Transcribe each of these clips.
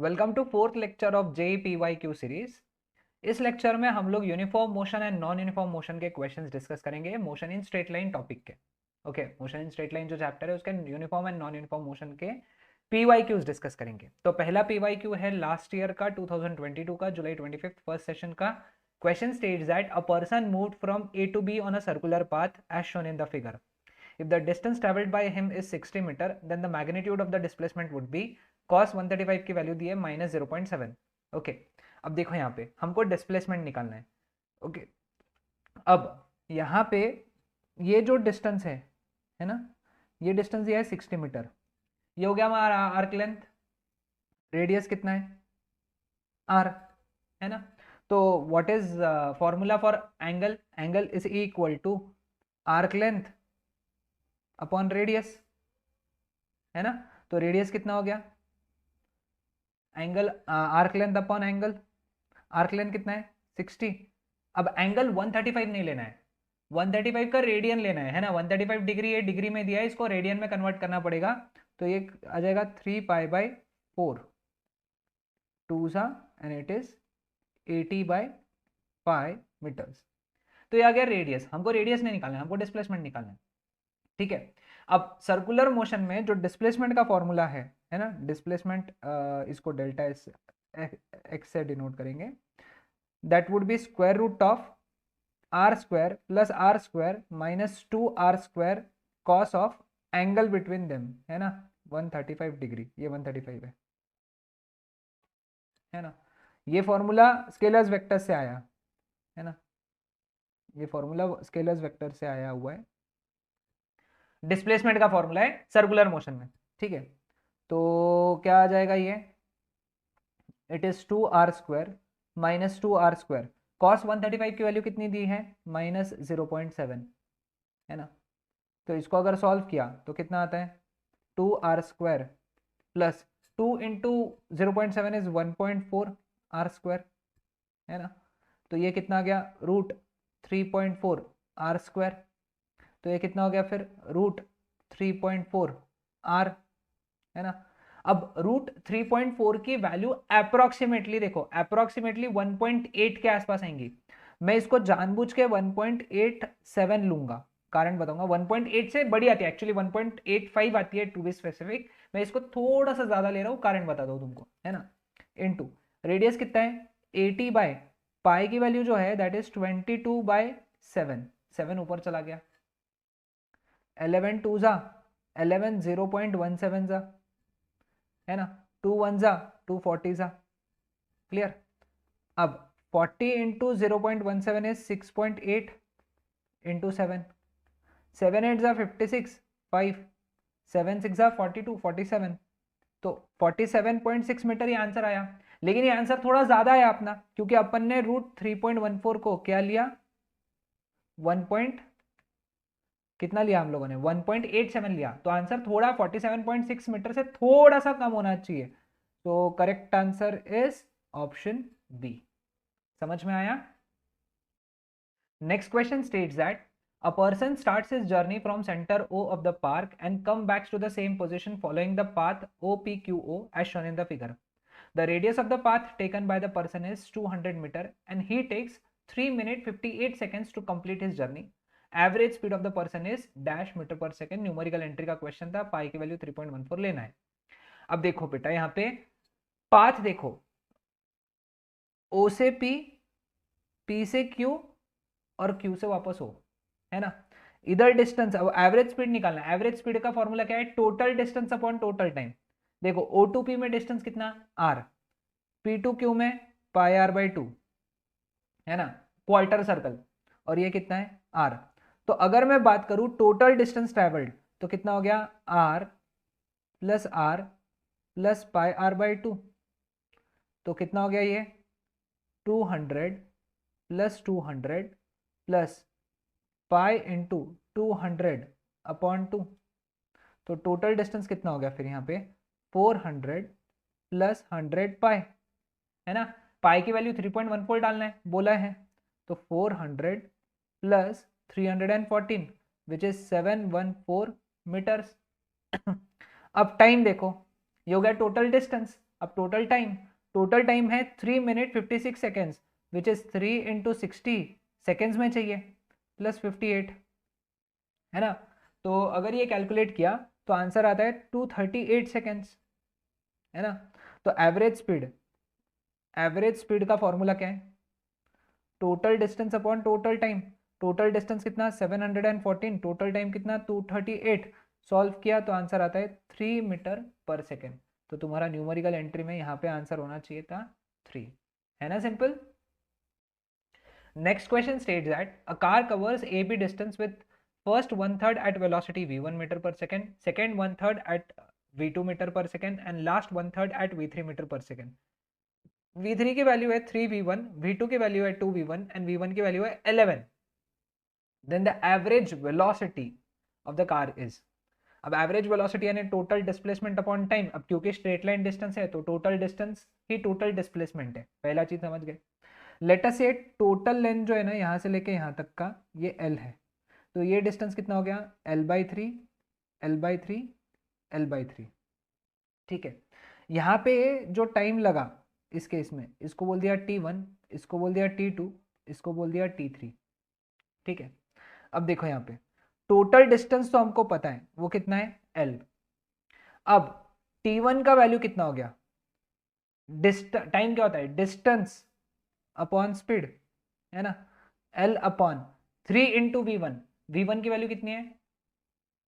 Welcome to fourth lecture of JPYQ series. इस लेक्चर में हम लोग uniform motion and non uniform motion के क्वेश्चंस डिस्कस करेंगे motion in straight line topic के। Okay, motion in straight line जो चैप्टर है उसके uniform and non uniform motion के PYQs डिस्कस करेंगे। तो पहला PYQ है लास्ट ईयर का 2022 का जुलाई 25 फर्स्ट सेशन का। Question states that a person moved from A to B on a circular path as shown in the figure. If the distance traveled by him is 60 meter, then the magnitude of the displacement would be cos 135 की value दी है -0.7। Okay, अब देखो यहाँ पे हमको displacement निकालना है। Okay, अब यहाँ पे ये जो डिस्टेंस है ना, ये डिस्टेंस ये है 60 मीटर। ये हो गया हमारा आर्क लेंथ। रेडियस कितना है? आर, है ना। तो what is formula for angle? Angle is equal to arc length upon radius, है ना। तो रेडियस कितना हो गया? Angle arc length upon angle, arc length कितना है? 60। अब एंगल 135 नहीं लेना है, 135 का रेडियन लेना है ना। 135 डिग्री है, डिग्री में दिया है, इसको रेडियन में कन्वर्ट करना पड़ेगा। तो ये आ जाएगा 3π/4 टू सा एंड इट इज 80/π मीटर्स। तो ये आ गया रेडियस। हमको रेडियस नहीं निकालना है, हमको डिस्प्लेसमेंट निकालना है। ठीक है। अब सर्कुलर मोशन में जो डिस्प्लेसमेंट का फॉर्मूला है ना, डिस्प्लेसमेंट इसको डेल्टा एक्स से डिनोट करेंगे। That would be square root of R square plus R square minus 2r² cos of angle between them, है ना, 135 डिग्री। ये 135 है ना। ये फॉर्मूला स्केलर्स वेक्टर से आया है ना, ये फॉर्मूला स्केलर्स वेक्टर से आया हुआ है। डिस्प्लेसमेंट का फॉर्मूला है सर्कुलर मोशन में। ठीक है, तो क्या आ जाएगा ये? It is 2r² minus 2r²। Cos 135 की वैल्यू कितनी दी है? -0.7, है ना। तो इसको अगर सॉल्व किया तो कितना आता है? 2r² plus 2 into 0.7 is 1.4r², है ना। तो ये कितना आ गया? √3.4r²। तो ये कितना हो गया फिर? √3.4r, है ना। अब √3.4 की वैल्यू अप्रोक्सीमेटली देखो, अप्रोक्सीमेटली 1.8 के आसपास आएंगी। मैं इसको जानबूझ के 1.87 लूंगा, कारण बताऊंगा। 1.8 से बड़ी आती है एक्चुअली, 1.85 आती है टू बी स्पेसिफिक। मैं इसको थोड़ा सा ज्यादा ले रहा हूँ, कारण बता दो तुमको, है ना। इनटू रेडियस कितना है? 80/π की वैल्यू जो है दैट इज 22/7। 7 ऊपर चला गया। 11 2 जा 11, 0.17 जा, है ना। 2 1 जा 240 जा। क्लियर। अब 40 इंटू 0.17 इज 6.8 इंटू 7, 7 8 जा 56, 5 7 6 जा 42, 47। तो 47.6 मीटर ये आंसर आया। लेकिन ये आंसर थोड़ा ज्यादा है अपना, क्योंकि अपन ने √3.14 को क्या लिया? 1 कितना लिया हम लोगों ने? 1.87 लिया। तो आंसर थोड़ा 47.6 मीटर से थोड़ा सा कम होना चाहिए। तो correct answer is option B. समझ में आया? Next question states that a person starts his journey from center O of the park and come back to the same position following the path OPQO as shown in the figure. The radius of the path taken by the person is 200 meter and he takes 3 minutes 58 seconds to complete his journey. Average speed of the person is dash metre per second. Numerical entry का question था, pi की value 3.14 लेना है। अब देखो बेटा, यहाँ पे पाथ देखो, ओ से पी, पी से क्यू और क्यू से वापस हो, है ना। इधर डिस्टेंस, अब एवरेज स्पीड निकालना है। एवरेज स्पीड का फॉर्मूला क्या है? Total distance upon total time. देखो ओ टू पी में डिस्टेंस कितना? आर। पी टू क्यू में πr/2, है ना, क्वार्टर सर्कल। और ये कितना है? आर। तो अगर मैं बात करूं टोटल डिस्टेंस ट्रेवल्ड, तो कितना हो गया? R plus πr/2। तो कितना हो गया ये? 200 प्लस 200 प्लस पाई इंटू 200/2। तो टोटल डिस्टेंस कितना हो गया फिर यहाँ पे? 400 प्लस 100π, है ना। पाई की वैल्यू 3.14 डालना है बोला है। तो 400 प्लस 314 विच इज 714 मीटर्स। अब टाइम देखो, ये हो गया टोटल डिस्टेंस। अब टोटल टाइम है 3 minute 56 seconds, which is 3 into 60 seconds में चाहिए प्लस 58, है ना। तो अगर ये कैलकुलेट किया तो आंसर आता है 238 सेकेंड्स, है ना। तो एवरेज स्पीड का फॉर्मूला क्या है, total distance upon total time. Total distance कितना 714, टोटल टाइम कितना 238, सॉल्व किया तो आंसर आता है 3 मीटर पर सेकेंड। तो तुम्हारा न्यूमेरिकल एंट्री में यहाँ पे आंसर होना चाहिए था 3, है ना, simple. Next question states that a car covers A B distance with first 1/3 at velocity v1 meter per second, second 1/3 at v2 meter per second and last 1/3 at v3 meter per second। v3 की value है 3v1, v2 की value है 2v1 and v1 की value है 11। Then the average velocity of the car is, अब average velocity यानी total displacement upon time. अब क्योंकि स्ट्रेट लाइन डिस्टेंस है तो टोटल डिस्टेंस ही टोटल डिस्प्लेसमेंट है, पहला चीज समझ गए। लेट अस से टोटल लेंथ जो है ना यहाँ से लेके यहाँ तक का ये l है, तो ये डिस्टेंस कितना हो गया l/3 l/3 l/3, ठीक है। यहाँ पे जो टाइम लगा इस केस में, इसको बोल दिया t1, इसको बोल दिया t2, इसको बोल दिया t3, ठीक है। अब देखो यहाँ पे टोटल डिस्टेंस तो हमको पता है वो कितना है l। अब t1 का वैल्यू कितना हो गया, टाइम क्या होता है डिस्टेंस अपॉन स्पीड, है ना, l upon 3 into V1, V1 की वैल्यू कितनी है,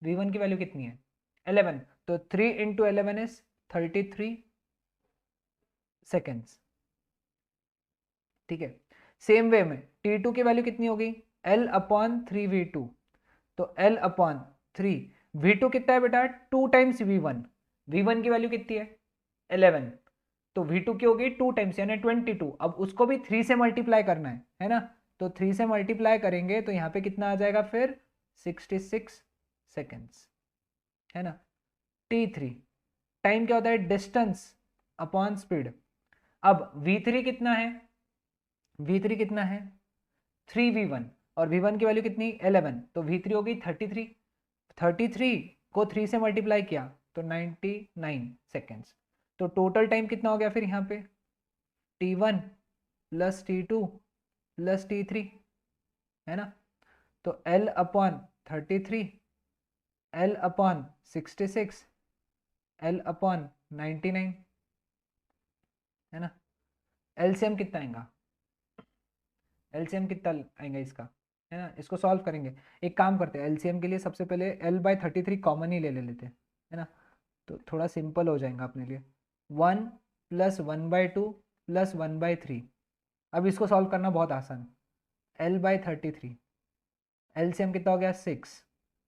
वी1 की वैल्यू कितनी है 11, तो 3 इंटू 11 इज 33 सेकेंड्स, ठीक है। सेम वे में t2 की वैल्यू कितनी होगी l अपॉन 3v2, तो l अपॉन 3, v2 कितना है बेटा 2 टाइम्स v1, v1 की वैल्यू कितनी है 11, तो v2 की होगी 2 टाइम्स यानी 22। अब उसको भी 3 से मल्टीप्लाई करना है ना, तो 3 से मल्टीप्लाई करेंगे तो यहाँ पे कितना आ जाएगा फिर 66 सेकेंड्स, है ना। t3 टाइम क्या होता है डिस्टेंस अपॉन स्पीड। अब v3 कितना है, v3 कितना है 3v1 और v1 की वैल्यू कितनी 11, तो v3 होगी 33, 33 को 3 से मल्टीप्लाई किया तो 99 सेकेंड्स। तो टोटल टाइम कितना हो गया फिर यहाँ पे t1 plus t2 plus t3, है ना। तो l upon 33, l upon 66, l upon 99, है ना। एलसीएम कितना आएगा, एलसीएम कितना आएगा इसका, है ना। इसको सॉल्व करेंगे, एक काम करते हैं एलसीएम के लिए सबसे पहले l/33 कॉमन ही ले लेते हैं, है ना, तो थोड़ा सिंपल हो जाएगा अपने लिए। 1 प्लस 1/2 प्लस 1/3, अब इसको सॉल्व करना बहुत आसान, l/33, एलसीएम कितना हो गया 6,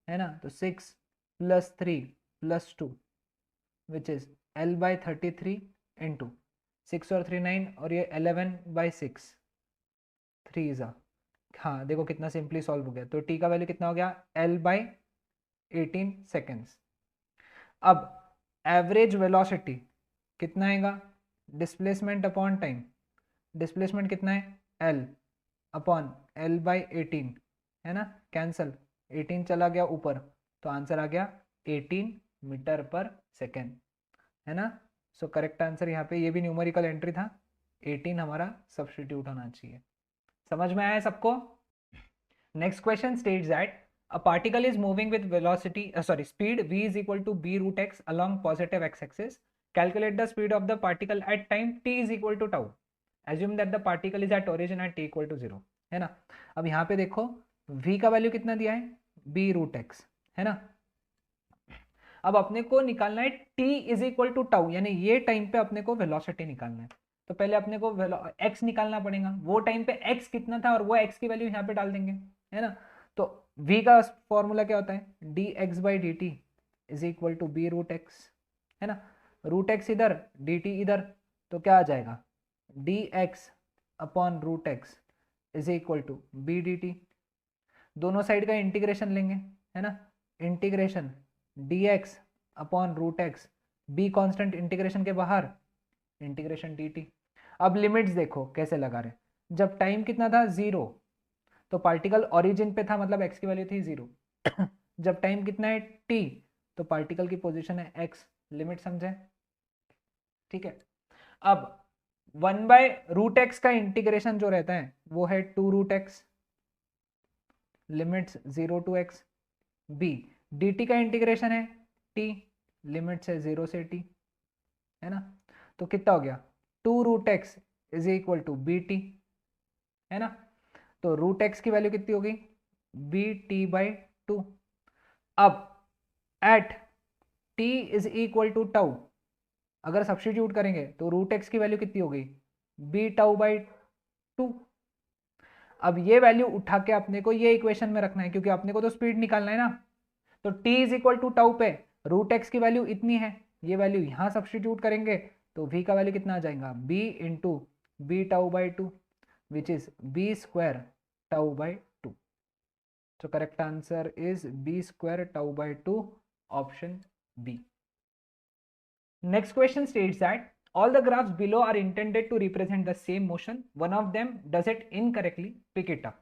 है ना, तो 6 plus 3 plus 2 which is l/33 into 6 और 3 9 और ये 11/6, 3 इज़ा, हाँ देखो कितना सिंपली सॉल्व हो गया। तो t का वैल्यू कितना हो गया l/18 सेकेंड्स। अब एवरेज वेलोसिटी कितना आएगा, डिस्प्लेसमेंट अपॉन टाइम, डिस्प्लेसमेंट कितना है l अपॉन l/18, है ना, कैंसल 18 चला गया ऊपर, तो आंसर आ गया 18 मीटर पर सेकेंड, है ना। सो करेक्ट आंसर यहाँ पे, ये भी न्यूमेरिकल एंट्री था, 18 हमारा सब्स्टिट्यूट होना चाहिए। समझ में आया सबको। Next question states that a particle is moving with velocity speed v is equal to b root x along positive x-axis. Calculate the speed of the particle at time t is equal to tau. Assume that the particle is at origin at t equal to 0, है ना। अब यहाँ पे देखो v का value कितना दिया है b रूट x, है ना। अब अपने को निकालना है t is equal to tau, यानी ये टाइम पे अपने को वेलोसिटी निकालना है। तो पहले अपने को x निकालना पड़ेगा, वो टाइम पे x कितना था और वो x की वैल्यू यहाँ पे डाल देंगे, है ना। तो v का फॉर्मूला क्या होता है dx/dt is equal to b root x, है ना। रूट x इधर dt इधर, तो क्या आ जाएगा dx upon root x is equal to b dt। दोनों साइड का इंटीग्रेशन लेंगे, है ना, integration dx upon root x, b constant integration के बाहर, इंटीग्रेशन dt। अब लिमिट्स देखो कैसे लगा रहे, जब टाइम कितना था 0 तो पार्टिकल ओरिजिन पे था, मतलब x की वैल्यू थी 0 जब टाइम कितना है t तो पार्टिकल की पोजीशन है x, लिमिट समझे, ठीक है। अब 1/√x का इंटीग्रेशन जो रहता है वो है 2√x, limits 0 to x। b dt का इंटीग्रेशन है t, लिमिट्स है 0 से t, है ना। तो कितना हो गया 2√x is equal to bt, है ना। तो √x की वैल्यू कितनी होगी bt/2। अब at t is equal to tau अगर सब्स्टिट्यूट करेंगे तो √x की वैल्यू कितनी होगी b/2। अब ये वैल्यू उठा के अपने को ये इक्वेशन में रखना है क्योंकि अपने को तो स्पीड निकालना है ना। तो t is equal to tau पे √x की वैल्यू इतनी है, ये वैल्यू यहां सब्स्टिट्यूट करेंगे तो v का वैल्यू कितना आ जाएगा b into b/2 which is b²τ/2। So correct answer is b²τ/2, option B. Next question states that all the graphs below are intended to represent the same motion. One of them does it incorrectly. Pick it up.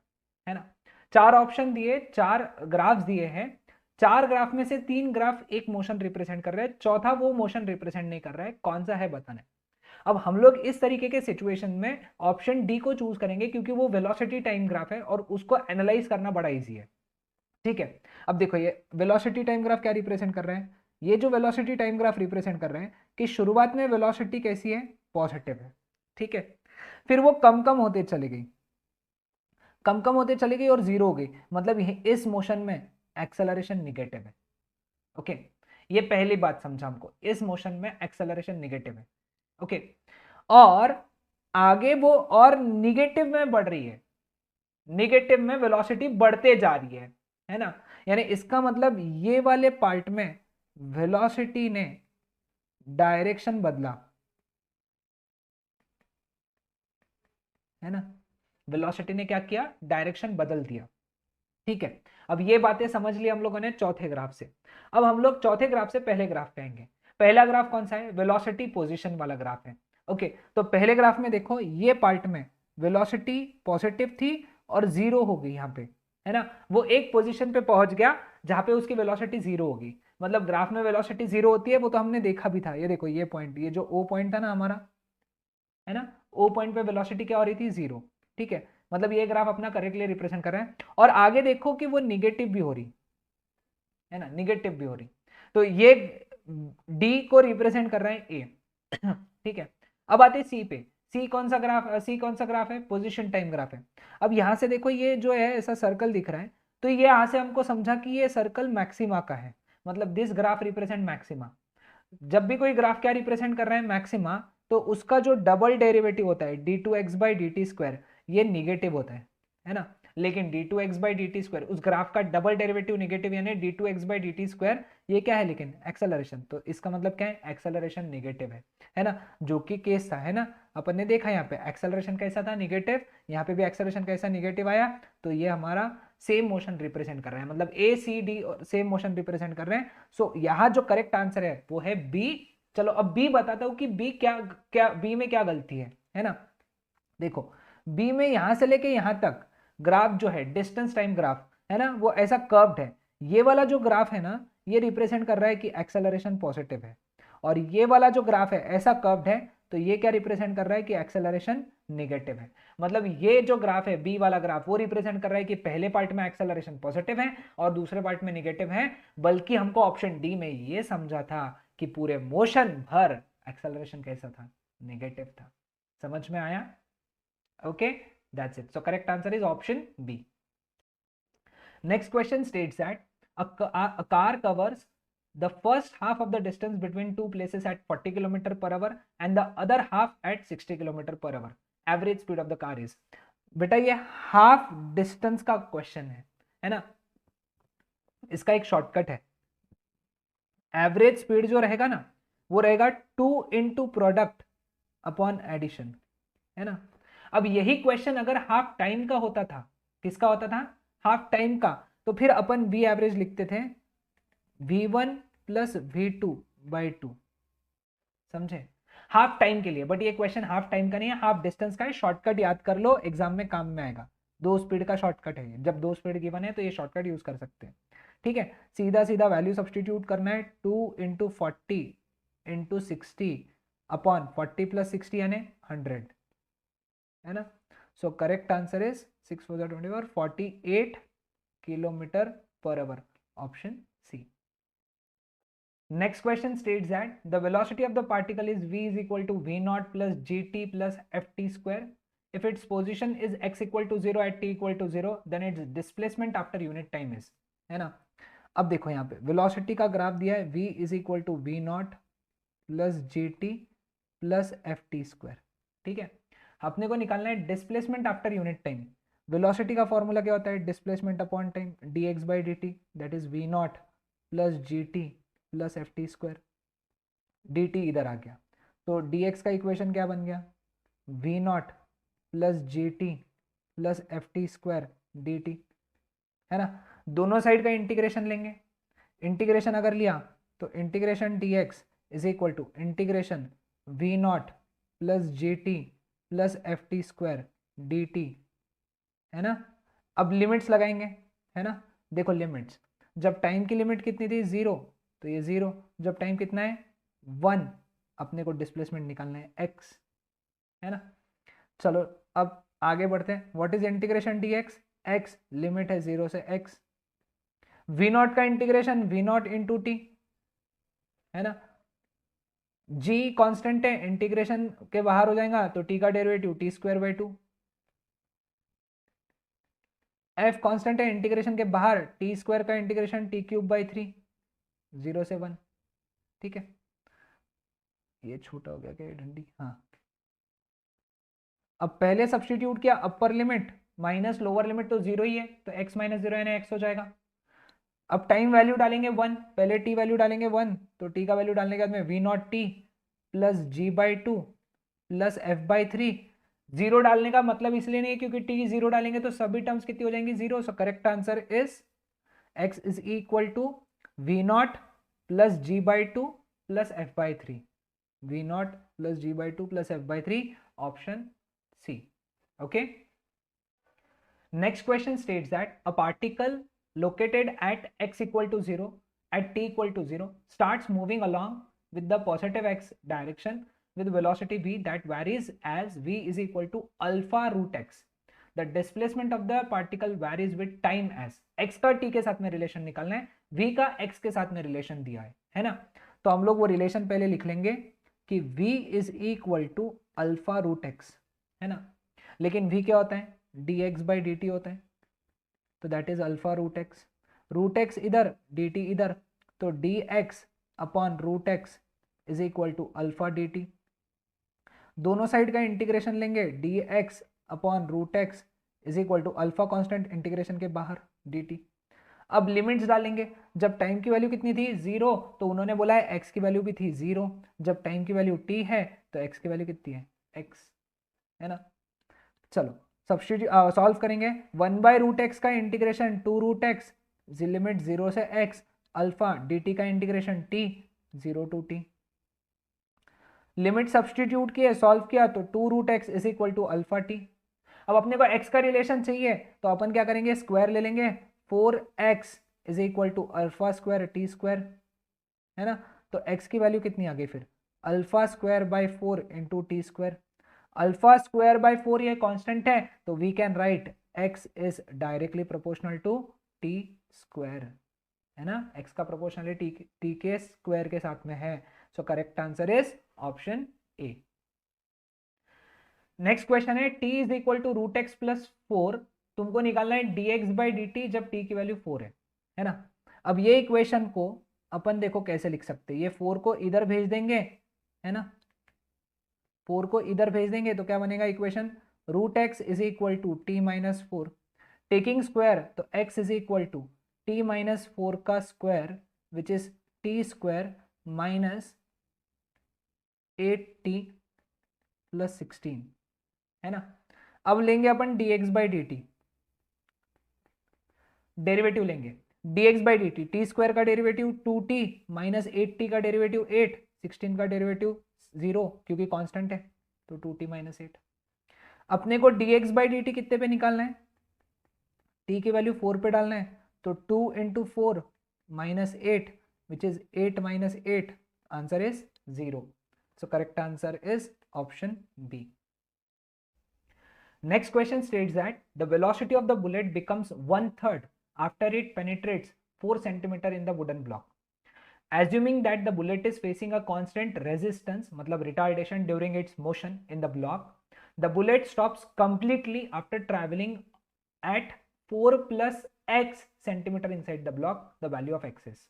है ना। चार option दिए, चार graphs दिए हैं। चार graph में से तीन ग्राफ एक मोशन रिप्रेजेंट कर रहे हैं, चौथा वो मोशन रिप्रेजेंट नहीं कर रहा है, कौन सा है बताना है। अब हम लोग इस तरीके के सिचुएशन में ऑप्शन डी को चूज करेंगे क्योंकि वो वेलोसिटी टाइम ग्राफ है और उसको एनालाइज करना बड़ा इजी है। ठीक है, अब देखो ये वेलोसिटी टाइम ग्राफ क्या रिप्रेजेंट कर रहे हैं, ये जो वेलोसिटी टाइम ग्राफ रिप्रेजेंट कर रहे हैं कि शुरुआत में वेलोसिटी कैसी है पॉजिटिव है, ठीक है, फिर वो कम कम होते चली गई, कम कम होते चली गई और जीरो हो गई, मतलब इस मोशन में एक्सेलरेशन निगेटिव है। ओके, ये पहली बात समझा हमको, इस मोशन में एक्सेलरेशन निगेटिव है। ओके, और आगे वो और निगेटिव में बढ़ रही है, निगेटिव में वेलोसिटी बढ़ते जा रही है ना। यानी इसका मतलब ये वाले पार्ट में वेलोसिटी ने डायरेक्शन बदला, है ना, वेलोसिटी ने क्या किया डायरेक्शन बदल दिया। ठीक है, अब ये बातें समझ ली हम लोगों ने चौथे ग्राफ से। अब हम लोग चौथे ग्राफ से पहले ग्राफ पे आएंगे। पहला ग्राफ कौन सा है, वेलोसिटी पोजीशन वाला ग्राफ है। ओके, तो पहले ग्राफ में देखो ये पार्ट में वेलोसिटी पॉजिटिव थी और जीरो हो गई यहाँ पे, है ना। वो एक पोजीशन पे पहुंच गया जहां पे उसकी वेलोसिटी जीरो होगी, मतलब ग्राफ में वेलोसिटी जीरो होती है, वो तो हमने देखा भी था। ये देखो ये पॉइंट, ये जो ओ पॉइंट था ना हमारा, है ना, ओ पॉइंट पे वेलोसिटी क्या हो रही थी जीरो। ठीक है, मतलब ये ग्राफ अपना करेक्टली रिप्रेजेंट कर रहा है। और आगे देखो कि वो निगेटिव भी हो रही है ना, निगेटिव भी हो रही, तो ये डी को रिप्रेजेंट कर रहा है ए। ठीक है, अब आते सी पे। सी कौन सा ग्राफ, सी कौन सा ग्राफ है, पोजीशन टाइम ग्राफ है। अब यहां से देखो ये जो है ऐसा सर्कल दिख रहा है, तो ये यहां से हमको समझा कि ये सर्कल मैक्सिमा का है, मतलब दिस ग्राफ रिप्रेजेंट मैक्सिमा। जब भी कोई ग्राफ क्या रिप्रेजेंट कर रहा है मैक्सिमा, तो उसका जो डबल डेरिवेटिव होता है d2x/dt², ये निगेटिव होता है ना। लेकिन d2x/dt², उस ग्राफ का डबल डेरिवेटिव निगेटिव यानी d2x/dt², ये क्या है लेकिन एक्सेलरेशन, तो इसका मतलब क्या है एक्सेलरेशन निगेटिव है ना, जो कि केस था, है ना। अपन ने देखा यहाँ पे एक्सेलरेशन कैसा था निगेटिव, यहाँ पे भी एक्सेलरेशन कैसा निगेटिव आया, तो ये हमारा सेम मोशन रिप्रेजेंट कर रहा है, मतलब A C D same motion represent कर रहे हैं। सो यहाँ जो करेक्ट आंसर है वो है बी। चलो अब बी बताता हूं कि बी क्या क्या, बी में क्या गलती है ना। देखो बी में यहां से लेके यहां तक ग्राफ जो है डिस्टेंस टाइम ग्राफ है ना, वो ऐसा कर्व्ड है। ये वाला जो ग्राफ है ना, ये रिप्रेजेंट कर रहा है कि एक्सेलरेशन पॉजिटिव है, और ये वाला जो ग्राफ है ऐसा कर्व्ड है, तो ये क्या रिप्रेजेंट कर रहा है कि एक्सेलरेशन निगेटिव है। मतलब ये जो ग्राफ है बी वाला ग्राफ, वो रिप्रेजेंट कर रहा है कि पहले पार्ट में एक्सेलरेशन पॉजिटिव है और दूसरे पार्ट में निगेटिव है। बल्कि हमको ऑप्शन डी में ये समझा था कि पूरे मोशन भर एक्सेलरेशन कैसा था, निगेटिव था। समझ में आया? Okay, that's it. So correct answer is option B. Next question states that a car covers the first half of the distance between two places at 40 km per hour and the other half at 60 km per hour. Average speed of the car is. बेटा ये half distance का question है ना, इसका एक shortcut है। Average speed जो रहेगा ना, वो रहेगा 2 इंटू प्रोडक्ट अपॉन एडिशन, है ना। अब यही क्वेश्चन अगर हाफ टाइम का होता था, किसका होता था, हाफ टाइम का, तो फिर अपन वी एवरेज लिखते थे v1 प्लस v2/2, समझे, हाफ टाइम के लिए। बट ये क्वेश्चन हाफ टाइम का नहीं है, हाफ डिस्टेंस का है। शॉर्टकट याद कर लो, एग्जाम में काम में आएगा। दो स्पीड का शॉर्टकट है, जब दो स्पीड गिवन है तो ये शॉर्टकट यूज कर सकते हैं। ठीक है, सीधा सीधा वैल्यू सब्सटीट्यूट करना है, 2 इंटू 40 इंटू 60 अपॉन 40 प्लस 60 यानी 100, है ना। So correct answer is 6 4 24 48 kilometre per hour, option C. Next question states that the velocity of the particle is v is equal to v naught plus gt plus ft square. If its position is x equal to 0 at t equal to 0, then its displacement after unit time is, है ना। अब देखो यहाँ पे velocity का graph दिया है, v is equal to V naught plus G T plus F T square, ठीक है। अपने को निकालना है displacement after unit time. Velocity का फॉर्मूला क्या होता है, displacement upon time, D X by D T, that is V naught plus G T plus F T square, D T इधर आ गया, तो डी एक्स का इक्वेशन क्या बन गया, V naught plus G T plus F T square D T, है ना। दोनों साइड का इंटीग्रेशन लेंगे, इंटीग्रेशन अगर लिया तो integration D X is equal to integration V naught plus G T plus F T square D T, है ना। अब लिमिट्स लगाएंगे, है ना। देखो लिमिट्स, जब टाइम की लिमिट कितनी थी 0, तो ये 0, जब टाइम कितना है 1, अपने को डिस्प्लेसमेंट निकालना है x, है ना। चलो अब आगे बढ़ते हैं, what is integration D X, X limit है 0 से x, वी नॉट का integration V naught into T, है ना। g कांस्टेंट है, इंटीग्रेशन के बाहर हो जाएगा तो t का derivative T square by 2, f constant है, इंटीग्रेशन के बाहर टी स्क्वायर का इंटीग्रेशन टी क्यूब बाई 3, 0 से 1, ठीक है। ये छोटा हो गया क्या ये डंडी, हाँ। अब पहले सब्स्टिट्यूट किया, upper limit minus lower limit तो 0 ही है, तो x माइनस 0 यानी x हो जाएगा। अब टाइम वैल्यू डालेंगे 1, पहले t वैल्यू डालेंगे 1, तो t का वैल्यू डालने के बाद में V naught T plus G by 2 plus F by 3, 0 डालने का मतलब इसलिए नहीं है क्योंकि t 0 डालेंगे तो सभी टर्म्स कितनी हो जाएंगी 0, so correct answer is x is equal to V naught plus G by 2 plus F by 3, V naught plus G by 2 plus F by 3, option C. Okay. Next question states that a particle located at x equal to 0 at t equal to 0 starts moving along with the positive x direction with velocity v that varies as v is equal to alpha root x. The displacement of the particle varies with time as x का t के साथ में relation निकालना है, v का x के साथ में रिलेशन दिया है ना। तो हम लोग वो रिलेशन पहले लिख लेंगे कि v is equal to alpha root X, है ना। लेकिन v क्या होता है, D X by D T होता है, तो that is alpha root X इधर डी टी इधर, तो D X upon root X is equal to alpha D T. दोनों साइड का इंटीग्रेशन लेंगे, D X upon root X is equal to alpha constant, integration के बाहर D T. अब limits डालेंगे, जब टाइम की वैल्यू कितनी थी 0, तो उन्होंने बोला है x की वैल्यू भी थी 0, जब टाइम की वैल्यू t है तो x की वैल्यू कितनी है x, है ना। चलो सब्स्टिट्यूट सॉल्व करेंगे, 1 बाई रूट एक्स का इंटीग्रेशन 2 रूट एक्स, लिमिट 0 से x, अल्फा डी टी का integration t 0 to t, limit substitute किए सॉल्व किया तो 2 root X is equal to alpha T. अब अपने को x का रिलेशन चाहिए तो अपन क्या करेंगे, स्क्वायर ले लेंगे, 4x is equal to alpha square T square, है ना। तो x की वैल्यू कितनी आ गई फिर, alpha square by 4 into T square, alpha square by 4 ये कांस्टेंट है तो we can write x is directly proportional to T square, है ना। x का प्रोपोर्शनल t के स्क्वायर के साथ में है, so correct answer is option A. Next question है t is equal to root X plus 4, तुमको निकालना है dx बाई dt जब t की वैल्यू 4 है ना। अब ये इक्वेशन को अपन देखो कैसे लिख सकते हैं, ये 4 को इधर भेज देंगे, है ना, 4 को इधर भेज देंगे तो क्या बनेगा equation, root X is equal to T minus 4, taking square तो x is equal to T minus 4 का square which is T square minus 8t plus 16, है ना। अब लेंगे अपन dx by D T, derivative लेंगे dx by D T, T square का derivative 2t minus 8t का डेरिवेटिव 8, 16 का डेरिवेटिव 0 क्योंकि कांस्टेंट है तो 2t माइनस 8। अपने को dx बाई डी टी कितने पे निकालना है, t की वैल्यू 4 पे डालना है, तो 2 into 4 minus 8 which is 8 minus 8, answer is 0। So correct answer is option B. Next question states that the velocity of the bullet becomes 1/3 after it penetrates 4 centimeter in the wooden block. Assuming that the bullet is facing a constant resistance, matlab retardation during its motion in the block, the bullet stops completely after traveling at 4 plus x centimeter inside the block. The value of x is,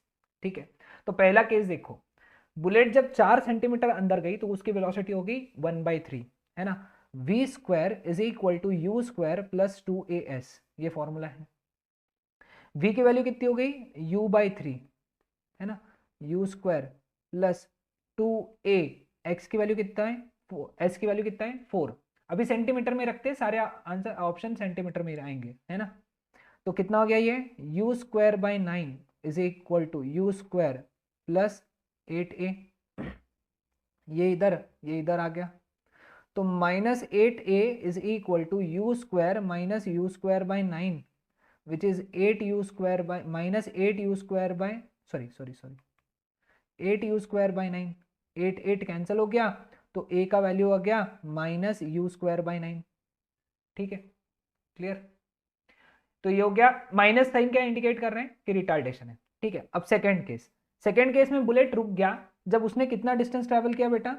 ठीक है. तो पहला case देखो, bullet जब 4 centimetre अंदर गई तो उसकी वेलोसिटी होगी 1/3, है ना. v square is equal to U square plus 2as, ये फॉर्मूला है. v की वैल्यू कितनी हो गई, u/3, है ना. u square plus 2a, x की वैल्यू कितना है, s की वैल्यू कितना है 4. अभी सेंटीमीटर में रखते हैं, सारे आंसर ऑप्शन सेंटीमीटर में आएंगे, है ना. तो कितना हो गया ये, u square by 9 is equal to U square plus 8a, ये इधर आ गया. तो -8a is equal to U square minus U square by 9 which is 8u square by minus 8u square by sorry 8u square by 9, 8 cancel हो गया, तो a का value आ गया माइनस यू स्क्वायर बाई 9. ठीक है, क्लियर. तो ये हो गया, माइनस साइन क्या इंडिकेट कर रहे हैं कि रिटार्डेशन है. ठीक है. अब सेकंड केस में बुलेट रुक गया जब उसने कितना डिस्टेंस ट्रेवल किया बेटा,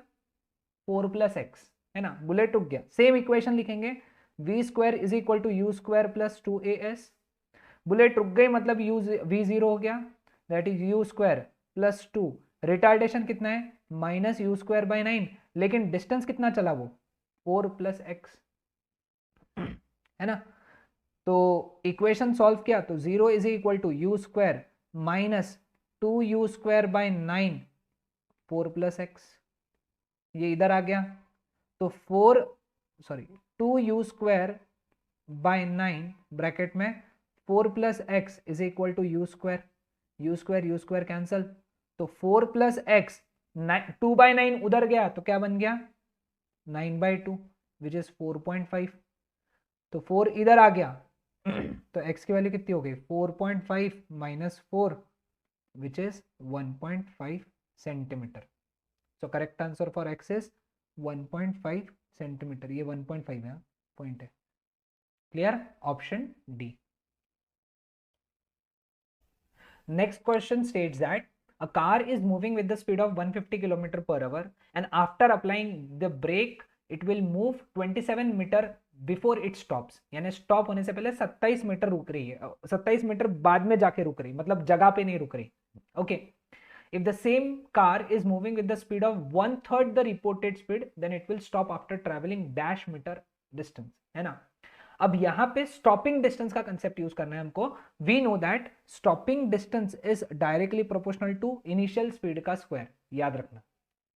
4 प्लस एक्स, है ना. बुलेट रुक गया, सेम इक्वेशन लिखेंगे, v square is equal to U square plus 2as. Bullet रुक गई मतलब v0 हो गया, that is U square plus 2. Retardation कितना है, माइनस यू स्क्वायर बाई 9, लेकिन डिस्टेंस कितना चला वो, 4 प्लस एक्स, है ना. तो इक्वेशन सॉल्व किया तो 0 is equal to U square minus 2u square by 9 4 plus X, ये इधर आ गया. तो 2u स्क्वायर बाई 9 ब्रैकेट में 4 plus X is equal to U square cancel. तो 4 प्लस एक्स 2/9 उधर गया तो क्या बन गया, 9/2 विच इज 4.5. तो 4 इधर आ गया तो x की वैल्यू कितनी हो गई, 4.5 minus 4 which is 1.5 centimetre. So correct answer for x is 1.5 centimetre. ये 1.5 है, पॉइंट है. Clear, option D. Next question states that a car is moving with the speed of 150 km per hour and after applying the brake it will move 27 metre before it stops. यानी stop होने से पहले 27 metre रुक रही है, 27 metre बाद में जाके रुक रही, मतलब जगह पे नहीं रुक रही. Okay. If the same car is moving with the speed of 1/3 the reported speed then it will stop after travelling dash metre distance, है ना. अब यहां पे स्टॉपिंग डिस्टेंस का कंसेप्ट यूज करना है हमको. We know that stopping distance is directly proportional to initial speed का स्क्वायर. याद रखना,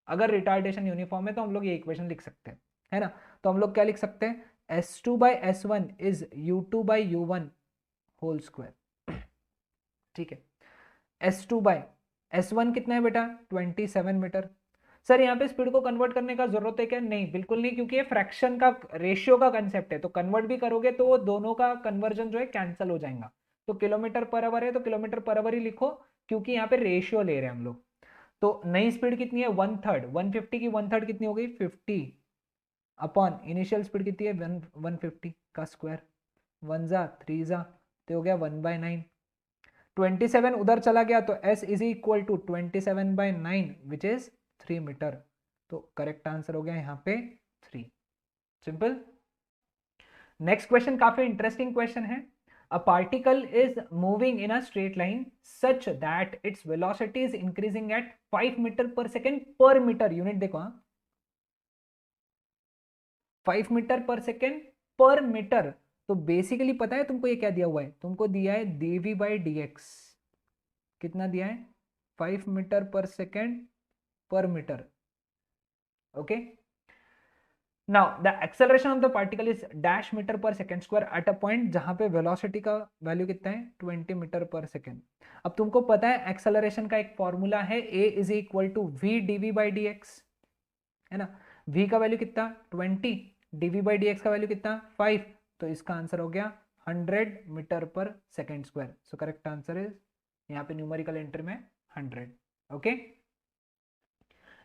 अगर रिटार्डेशन यूनिफॉर्म है तो हम लोग ये इक्वेशन लिख सकते हैं, है ना. तो हम लोग क्या लिख सकते हैं, S2 by S1 is U2 by U1 whole square. ठीक है. S2 by S1 कितना है बेटा, 27 मीटर. सर यहाँ पे स्पीड को कन्वर्ट करने का जरूरत है क्या, नहीं, बिल्कुल नहीं, क्योंकि ये फ्रैक्शन का रेशियो का कंसेप्ट है. तो कन्वर्ट भी करोगे तो वो दोनों का कन्वर्जन जो है कैंसिल हो जाएगा. तो किलोमीटर पर आवर है तो किलोमीटर पर आवर ही लिखो, क्योंकि यहाँ पे रेशियो ले रहे हैं हम लोग. तो नई स्पीड कितनी है, 1/3, 150 की 1/3 कितनी हो गई, 50 अपॉन इनिशियल स्पीड कितनी है 150 का स्क्वायर, 1 जा 3 जा तो हो गया 1/9. 27 उधर चला गया तो s is equal to 27/9 which is 3 metre. तो करेक्ट आंसर हो गया यहाँ पे 3. सिंपल. नेक्स्ट क्वेश्चन काफी इंटरेस्टिंग क्वेश्चन है. A particle is moving in a straight line such that its velocity is increasing at 5 meter per second per meter. Unit देखो, 5 metre per second per metre. तो basically पता है तुमको ये क्या दिया हुआ है, तुमको दिया है dv/dx. कितना दिया है, 5 metre per second per metre. Okay. Now the acceleration of the particle is dash metre per second square at a point जहां पे वेलोसिटी का वैल्यू कितना है, 20 मीटर पर सेकेंड. अब तुमको पता है एक्सेलरेशन का एक फॉर्मूला है, a is equal to v dv/dx, है ना. v का वैल्यू कितना 20, dv/dx का वैल्यू कितना 5. तो इसका आंसर हो गया 100 metre per second square. So correct answer is यहाँ पे न्यूमेरिकल एंट्री में 100. Okay.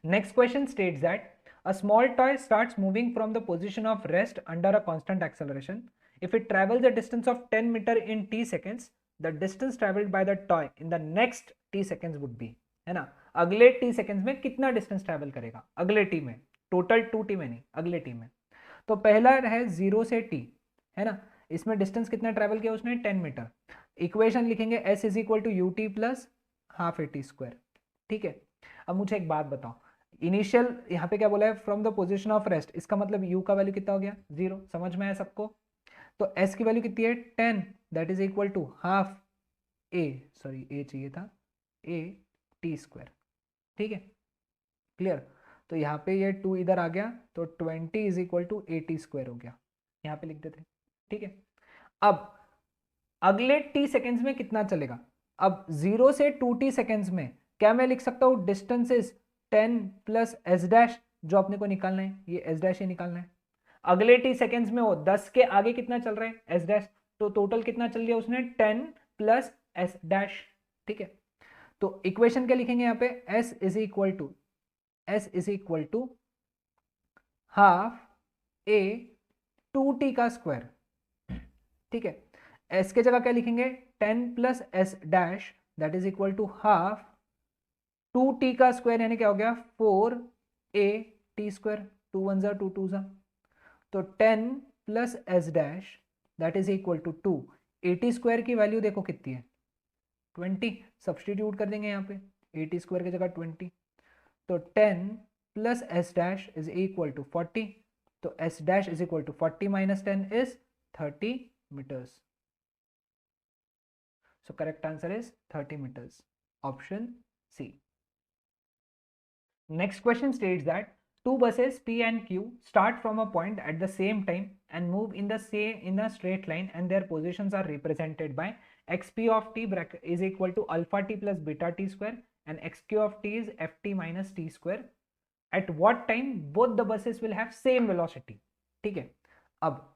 Next question states that a small toy starts moving from the position of rest under a constant acceleration. If it travels a distance of 10 meter in t seconds, the distance traveled by the toy in the next t seconds would be, है ना, अगले t seconds में कितना distance travel करेगा अगले t में, total 2t में नहीं, अगले t में। तो पहला है 0 से t, है ना, इसमें डिस्टेंस कितना ट्रेवल किया उसने 10 मीटर। इक्वेशन लिखेंगे s is equal to U T plus half A T square. ठीक है, अब मुझे एक बात बताओ, इनिशियल यहाँ पे क्या बोला है, from the position of rest, इसका मतलब u का वैल्यू कितना हो गया 0, समझ में आया सबको। तो s की वैल्यू कितनी है 10, that is equal to half A, sorry A चाहिए था, ए टी स्क्वायर। ठीक है, क्लियर। तो यहाँ पे ये 2 इधर आ गया, तो 20 is equal to A T square हो गया, यहाँ पे लिख देते हैं। ठीक है, अब अगले t सेकेंड्स में कितना चलेगा, अब 0 से 2t सेकेंड्स में क्या मैं लिख सकता हूँ, distance is 10 plus S dash, जो अपने को निकालना है ये एस डैश ही निकालना है। अगले t सेकेंड्स में वो 10 के आगे कितना चल रहा है एस डैश, तो टोटल कितना चल लिया उसने 10 प्लस एस डैश। ठीक है, तो इक्वेशन क्या लिखेंगे यहाँ पे, s is equal to half A 2t का स्क्वायर। ठीक है, s के जगह क्या लिखेंगे 10 plus S dash, that is equal to half 2t का स्क्वायर, यानी क्या हो गया 4a टी स्क्वायर, 2 1 जा 2 2 जा, तो 10 plus S dash that is equal to 2। 80 square की वैल्यू देखो कितनी है 20, सब्सटीट्यूट कर देंगे यहाँ पे 80 स्क्वायर की जगह 20, तो 10 plus S dash is equal to 40, तो S dash is equal to 40 minus 10 is 30 meters. So correct answer is 30 meters. Option C. Next question states that two buses P and Q start from a point at the same time and move in a straight line, and their positions are represented by xp of t is equal to alpha t plus beta t square and xq of t is ft minus t square. At what time both the buses will have same velocity? ठीक है, अब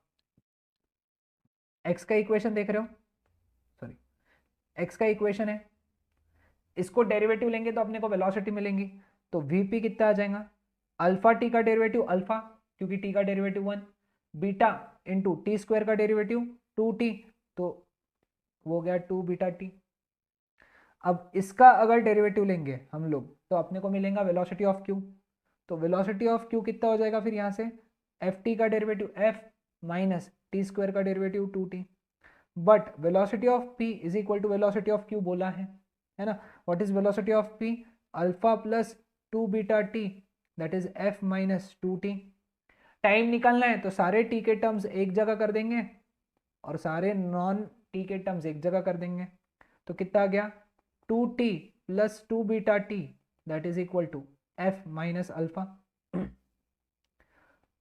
x का equation देख रहे हो, sorry x का equation है, इसको डेरिवेटिव लेंगे तो अपने को वेलोसिटी मिलेंगी, तो vp कितना आ जाएगा, अल्फा t का डेरिवेटिव अल्फा, क्योंकि t का derivative 1, beta into T square का डेरिवेटिव 2t, तो वो हो गया 2 बीटा t। अब इसका अगर डेरिवेटिव लेंगे हम लोग तो अपने को मिलेगा वेलोसिटी ऑफ q, तो वेलोसिटी ऑफ q कितना हो जाएगा फिर यहाँ से, ft का derivative f minus T square का derivative 2t, but velocity of p is equal to velocity of q बोला है ना। What is velocity of p, alpha plus 2 beta t that is f minus 2t। Time निकालना है तो सारे t के terms एक जगह कर देंगे और सारे नॉन t के टर्म्स एक जगह कर देंगे, तो कितना आ गया 2t plus 2 beta t that is equal to f minus alpha,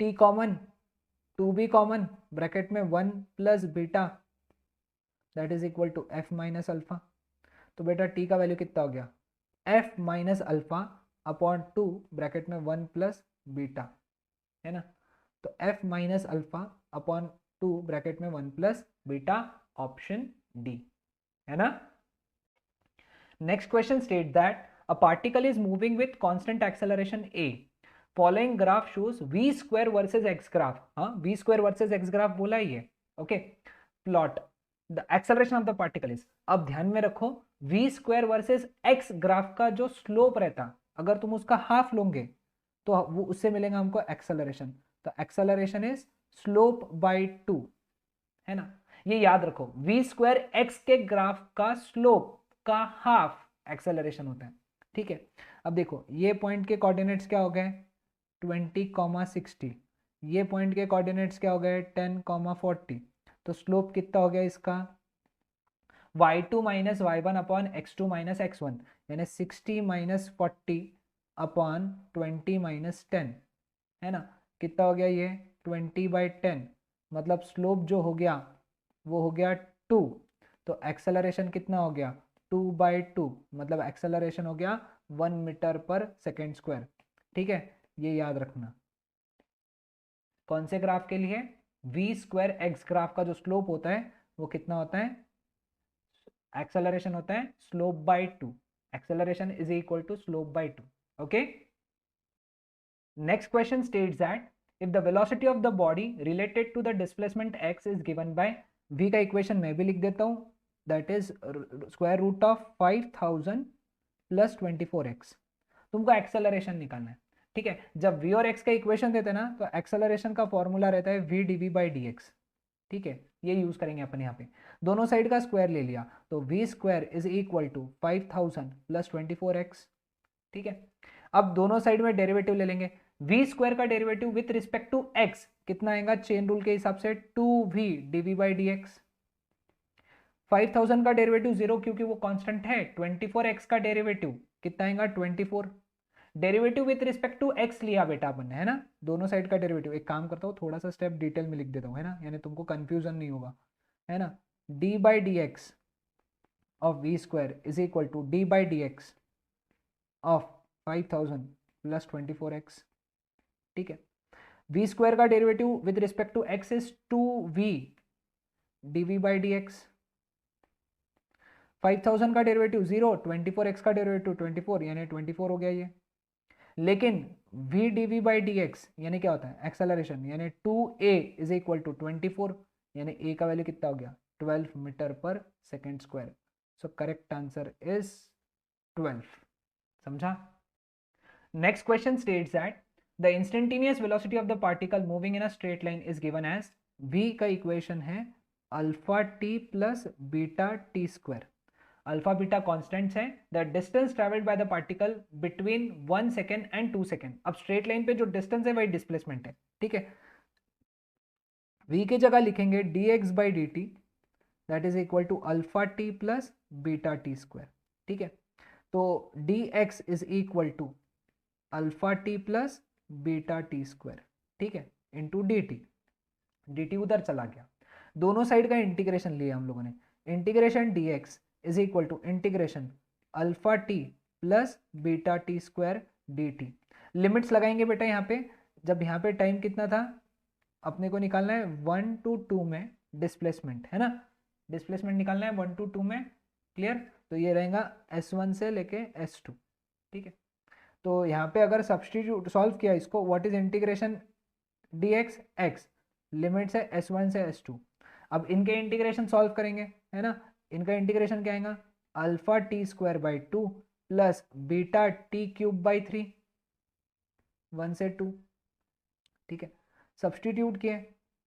t common 2b common, bracket में 1 plus beta that is equal to f minus alpha. तो बेटा t का वैल्यू कितना हो गया f minus alpha upon 2 bracket में 1 plus beta, है ना, तो f minus alpha upon 2 bracket में 1 प्लस बीटा, ऑप्शन डी, है ना। Next question state that a particle is moving with constant acceleration a, following graph shows v square versus x graph, हाँ v square versus x graph बोला ही है, okay, plot the acceleration of the particle is, अब ध्यान में रखो v square versus x graph का जो slope रहता, अगर तुम उसका हाफ लोगे तो वो उससे मिलेगा हमको एक्सेलरेशन, तो एक्सेलरेशन इज स्लोप बाय 2, है ना, ये याद रखो v स्क्वायर x के ग्राफ का स्लोप का हाफ एक्सेलरेशन होता है। ठीक है, अब देखो ये पॉइंट के कोऑर्डिनेट्स क्या हो गए 20,60, ये पॉइंट के कोऑर्डिनेट्स क्या हो गए 10,40, तो स्लोप कितना हो गया इसका y2 minus y1 upon x2 minus x1, यानी 60 माइनस 40 अपॉन 20 माइनस 10, है ना, कितना हो गया ये 20/10, मतलब स्लोप जो हो गया वो हो गया 2, तो एक्सेलरेशन कितना हो गया 2/2, मतलब एक्सेलरेशन हो गया 1 मीटर पर सेकेंड स्क्वायर। ठीक है, ये याद रखना, कौन से ग्राफ के लिए, v स्क्वायर एक्स ग्राफ का जो स्लोप होता है वो कितना होता है, एक्सेलरेशन होता है slope by 2, acceleration is equal to slope by 2, okay. Next question states that if the velocity of the body related to the displacement x is given by v का इक्वेशन मैं भी लिख देता हूं, that is square root of 5000 plus 24x. तुमको acceleration निकालना है, ठीक है। जब v और x का इक्वेशन देते हैं ना तो एक्सेलरेशन का फॉर्मूला रहता है v dv by dx, ठीक है। ये यूज करेंगे अपन यहाँ पे, दोनों साइड का स्क्वायर ले लिया तो v square is equal to 5000 plus 24x, ठीक है। अब दोनों साइड में डेरिवेटिव ले लेंगे, v स्क्वायर का derivative with respect to x कितना आएगा चेन रूल के हिसाब से 2v dv by dx। 5000 का डेरिवेटिव 0 क्योंकि वो कांस्टेंट है, 24x का डेरिवेटिव कितना आएगा 24। Derivative with respect to x लिया बेटा अपन ने, है ना, दोनों साइड का डेरिवेटिव। एक काम करता हूँ थोड़ा सा स्टेप डिटेल में लिख देता हूँ, है ना, यानी तुमको कंफ्यूजन नहीं होगा, है ना। d by dx of v square is equal to d by dx of 5000 plus 24x, ठीक है। v स्क्वायर का derivative with respect to x is 2v dv by dx। 5000 का डेरिवेटिव 0, 24x का डेरिवेटिव 24, यानी 24 हो गया ये। लेकिन v dv by dx यानी क्या होता है एक्सेलरेशन, यानी 2a इज इक्वल टू 24, यानी a का वैल्यू कितना हो गया 12 metre per second square. So correct answer is 12। समझा। Next question states that the instantaneous velocity of the particle moving in a straight line is given as, v का equation है alpha T plus beta T square. Alpha beta constants हैं, the distance travelled by the particle between 1 second and 2 second. अब straight line पे जो distance है वही displacement है, ठीक है। v की जगह लिखेंगे dx by dt that is equal to alpha T plus beta T square, ठीक है। तो dx is equal to alpha T plus beta T square, ठीक है, इंटू dt उधर चला गया। दोनों साइड का इंटीग्रेशन लिया हम लोगों ने, integration dx is equal to integration alpha T plus beta T square dt। Limits लगाएंगे बेटा यहाँ पे, जब यहाँ पे टाइम कितना था अपने को निकालना है 1 to 2 में डिस्प्लेसमेंट, है ना, डिस्प्लेसमेंट निकालना है 1 to 2 में, क्लियर। तो ये रहेगा s1 से लेके s2, ठीक है। तो यहाँ पे अगर सब्सटीट्यूट सॉल्व किया इसको, what is integration dx x, limits है s1 से s2। अब इनके इंटीग्रेशन सॉल्व करेंगे, है ना, इनका इंटीग्रेशन क्या आएगा alpha T square by 2 plus beta T cube by 3, 1 से 2, ठीक है। सब्सटीट्यूट किए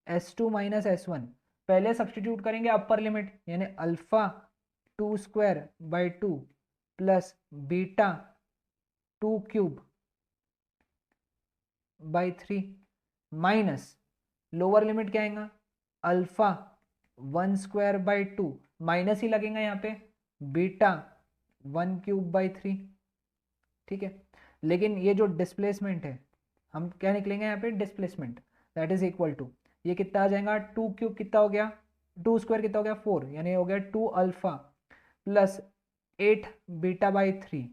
s2 माइनस s1, पहले सब्सटीट्यूट करेंगे अपर लिमिट, यानी alpha 2 square by 2 plus beta 2 cube by 3 minus lower limit क्या आएगा अल्फा 1 स्क्वायर बाई 2, माइनस ही लगेगा यहाँ पे बीटा 1 क्यूब बाई 3, ठीक है। लेकिन ये जो डिस्प्लेसमेंट है हम क्या निकलेंगे यहाँ पे displacement, that is equal to ये कितना आ जाएगा 2 क्यूब कितना हो गया 2 स्क्वायर कितना हो गया 4, यानी हो गया 2 alpha plus 8 beta by 3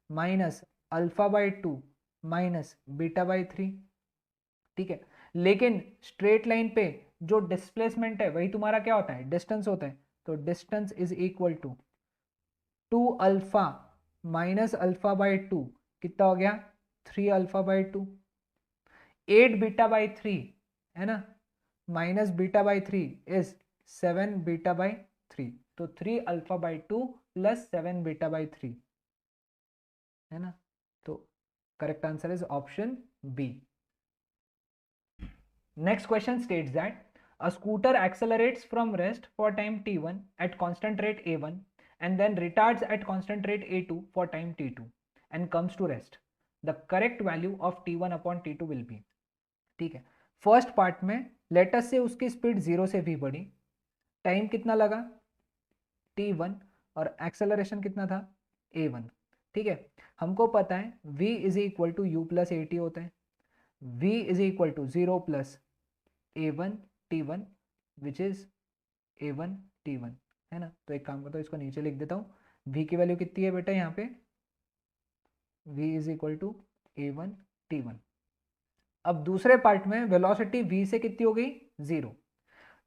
minus alpha by 2 minus beta by 3, ठीक है। लेकिन स्ट्रेट लाइन पे जो डिस्प्लेसमेंट है वही तुम्हारा क्या होता है डिस्टेंस होता है, तो distance is equal to 2 alpha minus alpha by 2 कितना हो गया 3 अल्फा बाई 2, 8 बीटा बाई 3, है ना, minus beta by 3 is 7 beta by 3, तो 3 alpha by 2 plus 7 beta by 3, है ना। तो correct answer is option B. Next question states that a scooter accelerates from rest for time t1 at constant rate a1 and then retards at constant rate a2 for time t2 and comes to rest. The correct value of t1 upon t2 will be, ठीक है। First part में let's say उसकी speed 0 से v बढ़ी, time कितना लगा t1 और acceleration कितना था a1, ठीक है। हमको पता है v is equal to U plus A T होता है, v is equal to 0 plus a1 t1 which is a1 t1, है ना। तो एक काम करता हूँ इसको नीचे लिख देता हूँ, v की वैल्यू कितनी है बेटा यहाँ पे v is equal to a1 t1। अब दूसरे पार्ट में वेलोसिटी v से कितनी हो गई 0,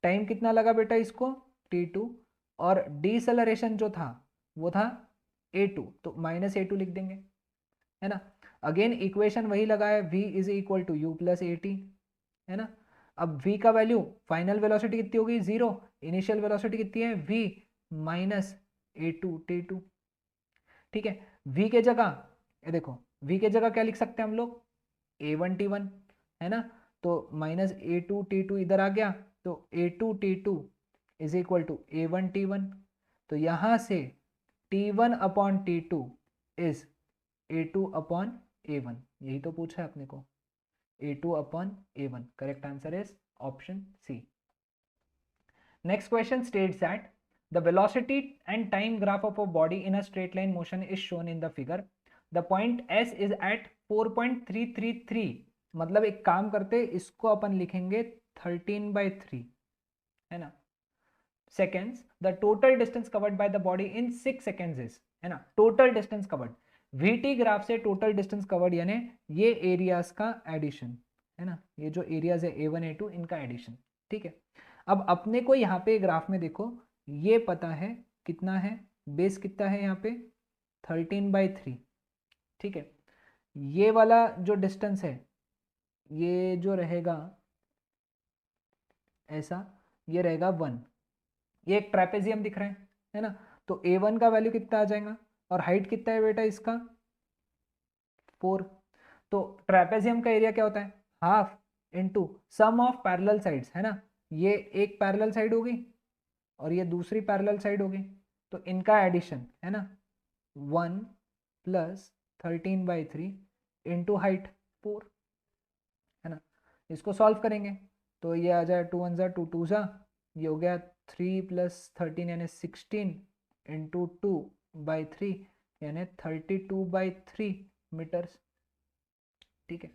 टाइम कितना लगा बेटा इसको t2 और डिसेलरेशन जो था वो था a2, तो माइनस a2 लिख देंगे, है ना। अगेन इक्वेशन वही लगा है, v is equal to U plus A T, है ना। अब v का वैल्यू, फाइनल वेलोसिटी कितनी होगी 0, इनिशियल वेलोसिटी कितनी है v minus A two T two, ठीक है। v के जगह ये देखो, v के जगह क्या लिख सकते हैं हम लोग, a1 t1, है ना। तो minus A two T two इधर आ गया, तो A two T two is equal to a1 t1। तो यहां से t1 upon t2 is a2 upon a1, यही तो पूछा है अपने को, a2 upon a1। Correct answer is option C. Next question states that the velocity and time graph of a body in a straight line motion is shown in the figure. The point S is at 4.333, मतलब एक काम करते इसको अपन लिखेंगे 13/3, है ना, seconds. The total distance covered by the body in 6 seconds is, है ना, total distance covered, VT graph से टोटल डिस्टेंस कवर्ड यानी ये एरियाज का एडिशन, है ना, ये जो एरियाज है A1 A2 इनका एडिशन, ठीक है। अब अपने को यहाँ पे ग्राफ में देखो, ये पता है कितना है, बेस कितना है यहाँ पे 13/3, ठीक है। ये वाला जो डिस्टेंस है ये जो रहेगा ऐसा, ये रहेगा 1, ये एक ट्रेपेजियम दिख रहा है ना। तो A1 का वैल्यू कितना आ जाएगा, और हाइट कितना है बेटा इसका 4। तो ट्रेपेजियम का एरिया क्या होता है, half into sum of parallel sides, है ना। ये एक पैरेलल साइड होगी और ये दूसरी पैरेलल साइड होगी, तो इनका एडिशन, है ना, 1 प्लस 13/3 इंटू हाइट 4, है ना। इसको सॉल्व करेंगे तो ये आ जाए 2 1 2 2 जा, ये हो गया 3 प्लस 13 यानी 16 इंटू 2/3 यानी 32/3 मीटर्स, ठीक है।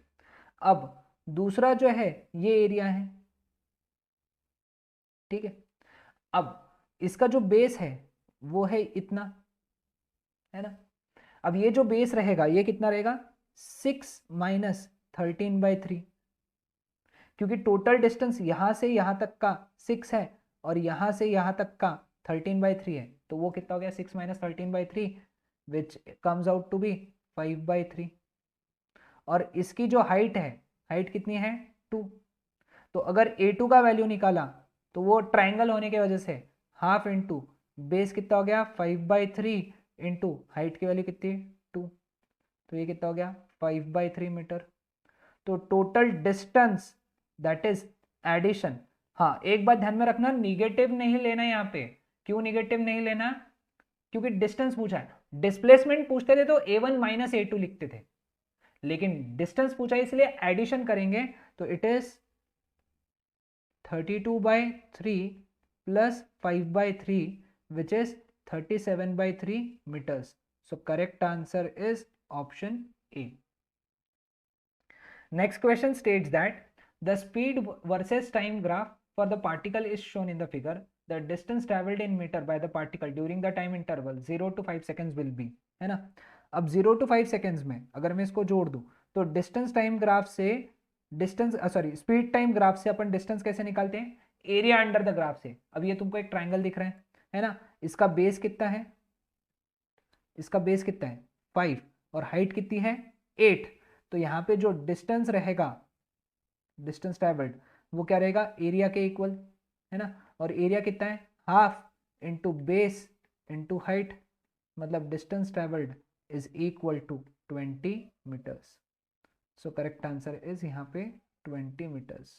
अब दूसरा जो है ये एरिया है, ठीक है। अब इसका जो बेस है वो है इतना, है ना। अब ये जो बेस रहेगा ये कितना रहेगा 6 माइनस 13/3, क्योंकि टोटल डिस्टेंस यहां से यहां तक का 6 है और यहां से यहां तक का 13/3 है, तो वो कितना हो गया 6 minus 13/3 which comes out to be 5/3। और इसकी जो हाइट है, हाइट कितनी है 2, तो अगर A2 का वैल्यू निकाला तो वो ट्राइंगल होने की वजह से हाफ इंटू बेस कितना हो गया 5/3 इंटू हाइट की वैल्यू कितनी 2, तो ये कितना हो गया 5/3 मीटर। तो total distance that is addition. हाँ एक बात ध्यान में रखना, निगेटिव नहीं लेना यहाँ पे। क्यों निगेटिव नहीं लेना, क्योंकि डिस्टेंस पूछा है। डिस्प्लेसमेंट पूछते थे तो A1 माइनस A2 लिखते थे, लेकिन डिस्टेंस पूछा है इसलिए एडिशन करेंगे, तो it is 32/3 plus 5/3 which is 37/3 meters. So correct answer is option A. Next question states that the speed versus time graph for the particle is shown in the figure. The distance traveled in meter by the particle during the time interval 0 to 5 seconds will be, है ना। अब 0 to 5 seconds में अगर मैं इसको जोड़ दूं तो डिस्टेंस टाइम ग्राफ से distance sorry speed time graph से अपन डिस्टेंस कैसे निकालते हैं, एरिया अंडर द ग्राफ से। अब ये तुमको एक ट्राइंगल दिख रहा है ना, इसका बेस कितना है, इसका बेस कितना है 5 और हाइट कितनी है 8, तो यहाँ पे जो डिस्टेंस रहेगा, डिस्टेंस ट्रेवल्ड, वो क्या रहेगा एरिया के इक्वल, है ना। और एरिया कितना है half into base into height, मतलब distance travelled is equal to 20 metres. So correct answer is यहाँ पे 20 मीटर्स।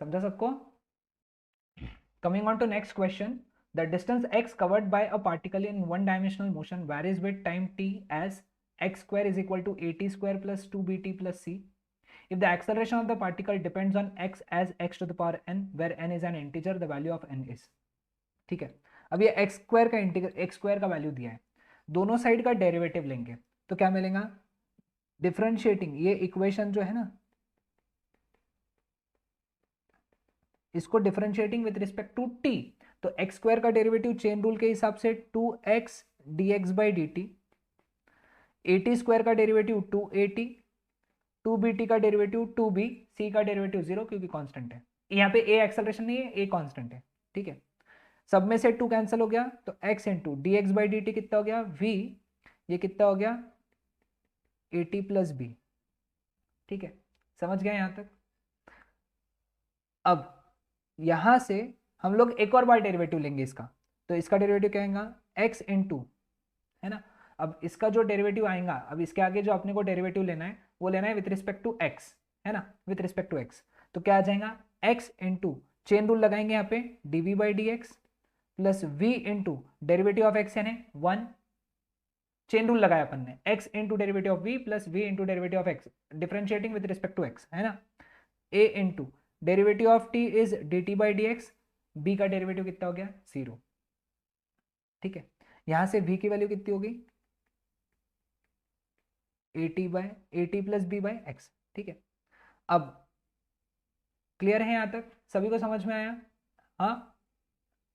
समझा सबको। Coming on to next question, the distance x covered by a particle in one dimensional motion varies with time t as x square is equal to at square plus 2bt plus c if the acceleration of the particle depends on x as x to the power n where n is an integer, the value of n is, ठीक है। अब ये x square का integral, x square का value दिया है, दोनों side का डेरिवेटिव लेंगे तो क्या मिलेगा, डिफरेंशिएटिंग ये इक्वेशन जो है ना, इसको differentiating with respect to t, तो एक्स स्क्वायर का डेरिवेटिव चेन रूल के हिसाब से 2x dx/dt, at स्क्वायर का डेरिवेटिव 2at, 2bt का डेरिवेटिव 2b, c का डेरिवेटिव 0 क्योंकि कांस्टेंट है। यहाँ पे a एक्सेलरेशन नहीं है, a कांस्टेंट है, ठीक है। सब में से 2 कैंसिल हो गया तो x इंटू dx/dt कितना हो गया v, ये कितना हो गया 80 प्लस बी। ठीक है, समझ गए यहाँ तक? अब यहां से हम लोग एक और बार डेरिवेटिव लेंगे इसका, तो इसका डेरिवेटिव क्या आएगा, x इंटू, है ना। अब इसका जो डेरिवेटिव आएगा, अब इसके आगे जो अपने को डेरिवेटिव लेना है वो लेना है विथ रिस्पेक्ट टू x, है ना, विथ रिस्पेक्ट टू x। तो क्या आ जाएगा, x इंटू, चेन रूल लगाएंगे यहाँ पे, dv by D X plus v into derivative of x यानी 1, चेन रूल लगाया अपन ने, x into derivative of v plus v into derivative of x, differentiating with respect to x, है ना। a into derivative of t is dt by D X, b का derivative कितना हो गया, 0। ठीक है, यहां से v की वैल्यू कितनी होगी, 80 प्लस बी बाई एक्स। ठीक है, अब क्लियर है यहां तक, सभी को समझ में आया? हाँ,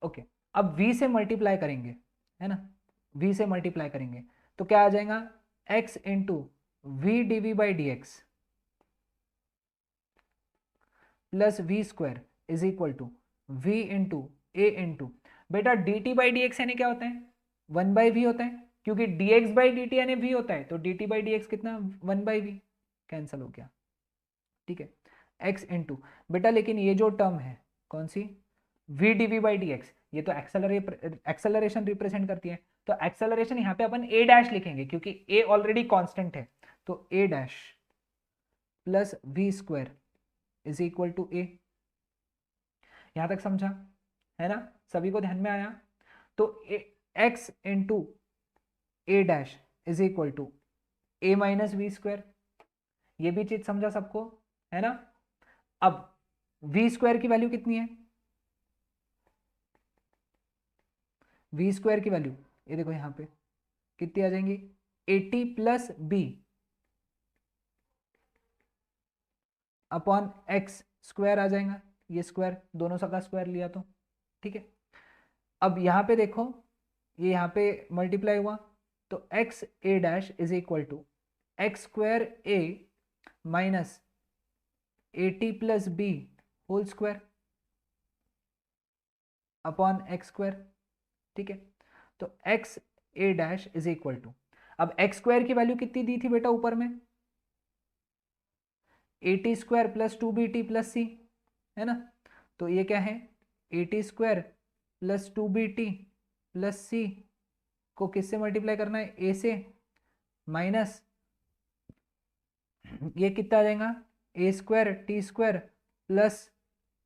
ओके। अब v से मल्टीप्लाई करेंगे, है ना, v से मल्टीप्लाई करेंगे तो क्या आ जाएगा, x into V D V by D X plus V square is equal to v into A into, beta D T by D X यानी क्या होता है, 1 बाई वी होता है, क्योंकि dx बाई डी टी यानी v होता है, तो dt बाई डी एक्स कितना, 1 बाई वी, कैंसिल हो गया। ठीक है, x इंटू, बेटा लेकिन ये जो टर्म है कौन सी, v dv by D x, ये तो एक्सेलरेशन रिप्रेजेंट करती है, तो एक्सेलरेशन यहाँ पे अपन a डैश लिखेंगे क्योंकि a ऑलरेडी कांस्टेंट है, तो a dash plus V square is equal to a। यहां तक समझा, है ना, सभी को ध्यान में आया? तो x into a dash is equal to a minus V square, ये भी चीज समझा सबको, है ना। अब v स्क्वायर की वैल्यू कितनी है, v स्क्वायर की वैल्यू ये देखो यहां पे कितनी आ जाएंगी, 80 plus B upon X square आ जाएगा, ये स्क्वायर दोनों का स्क्वायर लिया तो। ठीक है, अब यहां पे देखो ये यहां पे मल्टीप्लाई हुआ, तो X A dash is equal to X square A minus 80 plus B whole square upon X square. ठीक है, तो X A dash is equal to, अब एक्स स्क्वायर की वैल्यू कितनी दी थी बेटा ऊपर में, 80 स्क्वायर प्लस 2bt प्लस सी, है ना, तो ये क्या है, 80 स्क्वायर प्लस 2bt प्लस सी को किससे मल्टीप्लाई करना है, ए से, माइनस ये कितना आ जाएगा, A square T square plus,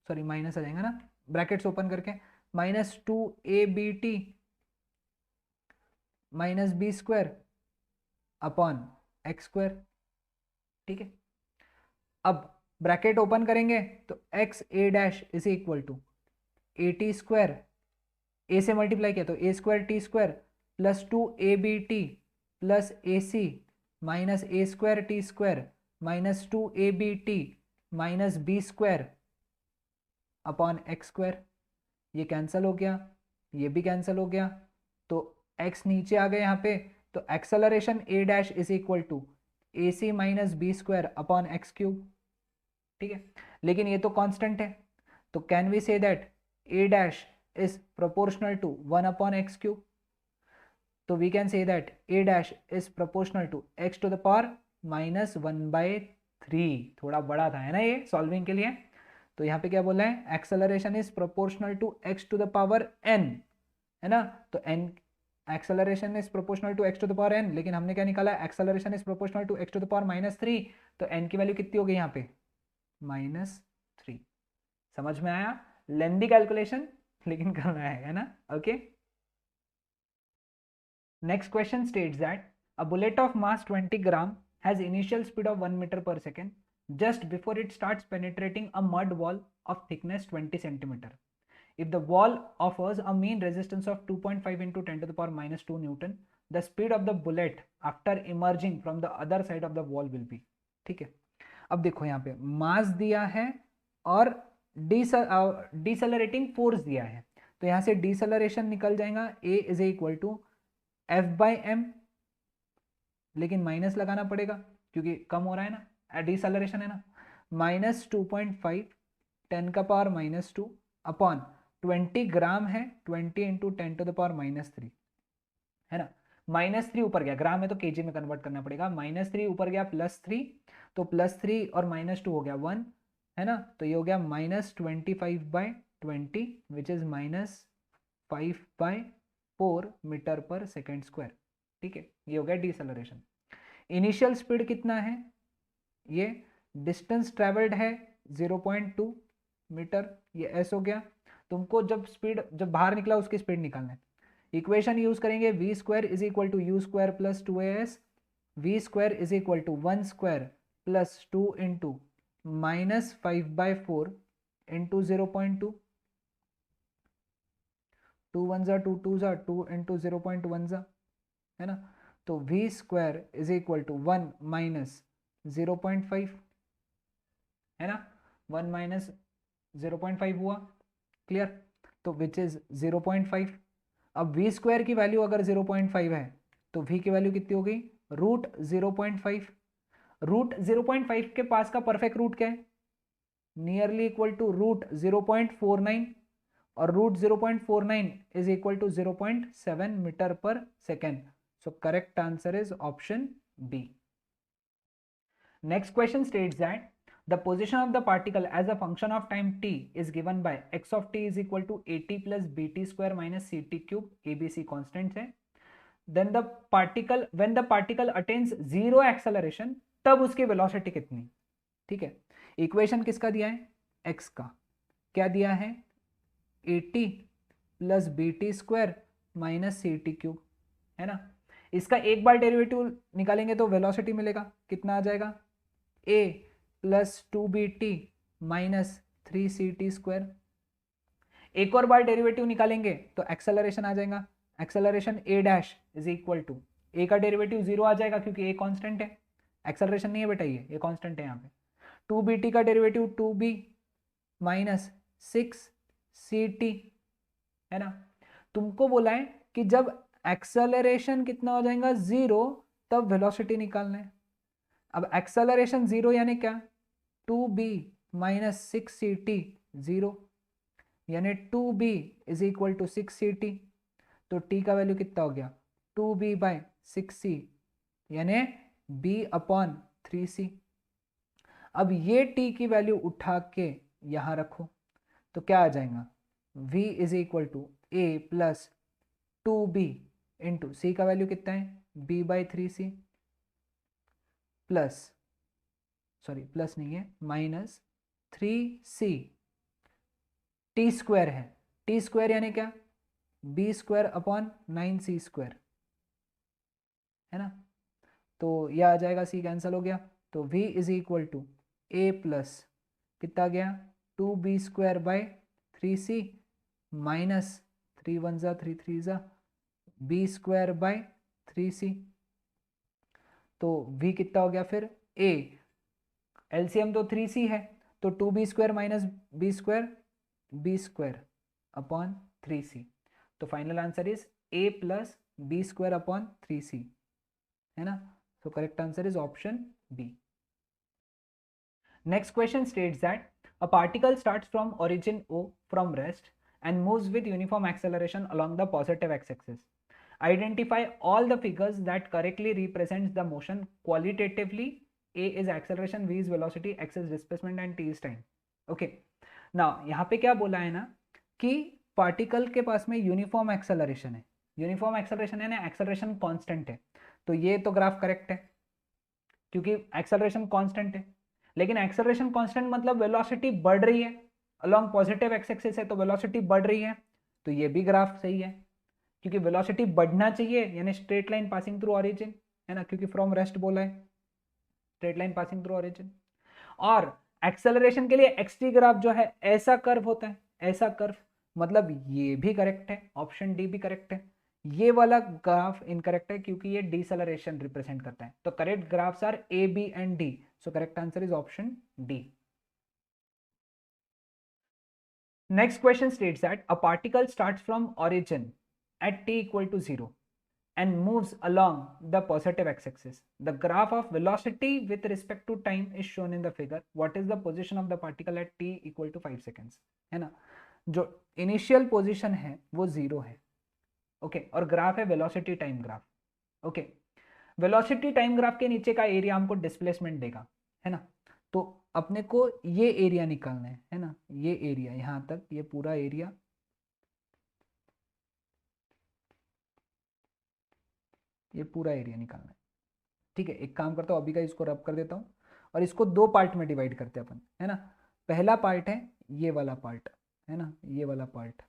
sorry minus आ जाएगा ना, ब्रैकेट्स ओपन करके, minus 2ab minus B square upon X square. ठीक है, अब ब्रैकेट ओपन करेंगे तो X A dash is equal to 80 square, A से मल्टीप्लाई किया तो A square T square plus 2ab plus A C minus A square T square minus 2ab minus B square upon X square. ये cancel हो गया, ये भी cancel हो गया, तो x नीचे आ गए यहाँ पे, तो acceleration a dash is equal to A C minus B square upon X cube. ठीक है, लेकिन ये तो कांस्टेंट है, तो can we say that a dash is proportional to 1 upon X cube, तो we can say that a dash is proportional to x to the power minus 1/3, थोड़ा बड़ा था है ना ये सॉल्विंग के लिए, तो यहाँ पे क्या बोला है, acceleration is proportional to x to the power n, है ना, तो n acceleration is proportional to x to the power n, लेकिन हमने क्या निकाला, acceleration is proportional to x to the power -3, तो n की वैल्यू कितनी हो गई यहाँ पे, -3। समझ में आया, लेंदी कैलकुलेशन लेकिन करना है ना, okay. Next question states that a bullet of mass 20 gram has initial speed of 1 metre per second just before it starts penetrating a mud wall of thickness 20 centimeter. If the wall offers a mean resistance of 2.5 into 10 to the power minus 2 Newton, the speed of the bullet after emerging from the other side of the wall will be. ठीक है, अब देखो यहाँ पे मास दिया है और decelerating force दिया है, तो यहाँ से डिसलरेशन निकल जाएगा A is equal to F/m, लेकिन माइनस लगाना पड़ेगा क्योंकि कम हो रहा है ना, डिसलरेशन है ना, -2.5 10 का पावर -2 अपॉन 20 ग्राम है, 20 इंटू 10 टू द पावर -3, है ना, -3 ऊपर गया, ग्राम में तो केजी में कन्वर्ट करना पड़ेगा, -3 ऊपर गया +3, तो +3 और -2 हो गया 1, है ना, तो ये हो गया -25/20 which is -5/4 metre per second square. ठीक है, ये हो गया डिसेलरेशन। इनिशियल स्पीड कितना है, ये डिस्टेंस ट्रेवल्ड है 0.2 मीटर, ये एस हो गया। तुमको जब बाहर निकला उसकी स्पीड निकालना है। इक्वेशन यूज करेंगे v square is equal to U square plus 2as, v square is equal to 1 square plus 2 into -5/4 into 0.2, 2 1 जा 2 2 जा 2 इंटू 0.1 जा, है ना, तो v square is equal to 1 minus 0.5, है ना, 1 माइनस 0.5 हुआ, क्लियर, तो विच इज 0.5। अब v स्क्वायर की वैल्यू अगर 0.5 है तो v की वैल्यू कितनी हो गई, √0.5। √0.5 के पास का परफेक्ट रूट क्या है, नियरली इक्वल टू √0.49, और √0.49 is equal to 0.7 metre per second. So correct answer is option B. Next question states that the position of the particle as a function of time t is given by x of t is equal to at plus bt square minus ct cube, abc constants है। Then the particle, when the particle attains zero acceleration, तब उसकी velocity कितनी, ठीक है। Equation किसका दिया है, x का, क्या दिया है, at plus bt square minus ct cube, है ना। इसका एक बार डेरिवेटिव निकालेंगे तो वेलोसिटी मिलेगा, कितना आ जाएगा, a plus 2bt minus 3ct square. एक और बार डेरिवेटिव निकालेंगे तो एक्सेलरेशन आ जाएगा, acceleration a dash is equal to, a का डेरिवेटिव 0 आ जाएगा क्योंकि a कांस्टेंट है, एक्सेलरेशन नहीं है बेटा, ये कांस्टेंट है यहाँ पे। 2bt का डेरिवेटिव 2b माइनस 6ct, है ना। तुमको बोला है कि जब एक्सेलरेशन कितना हो जाएगा 0 तब वेलोसिटी निकालना है। अब एक्सेलरेशन 0 यानी क्या, 2b माइनस 6ct 0, यानी 2b is equal to 6ct, तो t का वैल्यू कितना हो गया, 2b/6c, यानी b अपॉन 3c। अब ये t की वैल्यू उठा के यहां रखो तो क्या आ जाएगा, v is equal to a plus 2b into c का वैल्यू कितना है, b/3c प्लस, सॉरी प्लस नहीं है, माइनस 3c, टी स्क्वायर है, टी स्क्वायर यानी क्या, b square upon 9c square, है ना, तो यह आ जाएगा, c कैंसिल हो गया, तो v is equal to a plus कितना गया, 2b square by 3c minus 3 1 जा 3 3 जा b स्क्वायर बाय 3c, तो v कितना हो गया फिर, a एलसीएम तो 3c है, तो 2b square minus b square upon 3c, तो final answer is a plus b square upon 3c, है ना, so correct answer is option B. Next question states that a particle starts from origin O from rest and moves with uniform acceleration along the positive x-axis. Identify all the figures that correctly represents the motion qualitatively. A is acceleration, V is velocity, x is displacement and t is time. Okay. Now यहाँ पे क्या बोला है ना कि particle के पास में uniform acceleration है, यूनिफॉर्म एक्सेलरेशन है ना, एक्सेलरेशन कांस्टेंट है, तो ये तो ग्राफ करेक्ट है क्योंकि एक्सेलरेशन कांस्टेंट है, लेकिन एक्सेलरेशन कांस्टेंट मतलब वेलोसिटी बढ़ रही है, अलोंग पॉजिटिव एक्स एक्सिस है तो वेलोसिटी बढ़ रही है, तो ये भी ग्राफ सही है क्योंकि वेलोसिटी बढ़ना चाहिए, यानी straight line passing through origin, है ना, क्योंकि फ्रॉम रेस्ट बोला है, straight line passing through origin. और एक्सेलरेशन के लिए एक्सटी ग्राफ जो है ऐसा कर्व होता है, ऐसा कर्व, मतलब ये भी करेक्ट है, ऑप्शन डी भी करेक्ट है। ये वाला ग्राफ इनकरेक्ट है क्योंकि ये डिसेलरेशन रिप्रेजेंट करता है, तो correct graphs are A B and D, so correct answer is option D. Next question states that a particle starts from origin at t equal to 0 and moves along the positive x-axis. The graph of velocity with respect to time is shown in the figure. What is the position of the particle at t equal to 5 seconds? है ना, जो initial position है वो 0 है, okay, और graph है velocity time graph, okay, velocity time graph के नीचे का एरिया हमको डिस्प्लेसमेंट देगा, है ना। तो अपने को ये एरिया निकालना है ना, ये एरिया यहाँ तक, ये पूरा एरिया, ये पूरा एरिया निकालना है। ठीक है, एक काम करता हूँ अभी का, इसको रब कर देता हूँ और इसको दो पार्ट में डिवाइड करते हैं अपन, है ना। पहला पार्ट है ये वाला पार्ट, है ना, ये वाला पार्ट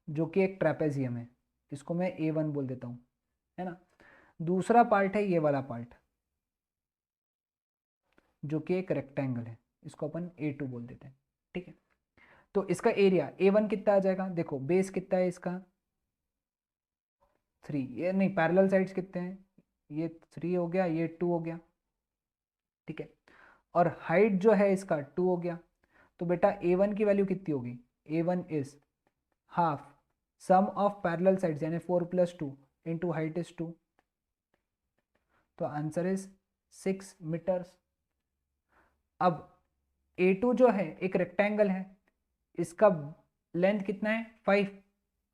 जो कि एक ट्रेपेजियम है, इसको मैं A1 बोल देता हूँ, है ना। दूसरा पार्ट है ये वाला पार्ट जो कि एक रेक्टेंगल है, इसको अपन A2 बोल देते हैं। ठीक है, तो इसका एरिया A1 कितना आ जाएगा, देखो बेस कितना है इसका 3, ये नहीं पैरेलल साइड्स कितने हैं, ये 3 हो गया, ये 2 हो गया। ठीक है, और हाइट जो है इसका 2 हो गया। तो बेटा A1 की वैल्यू कितनी होगी, A1 is half sum of parallel sides यानी 4 + 2 इंटू हाइट इज 2, तो आंसर इज 6 मीटर्स। अब A2 जो है एक रेक्टेंगल है, इसका लेंथ कितना है 5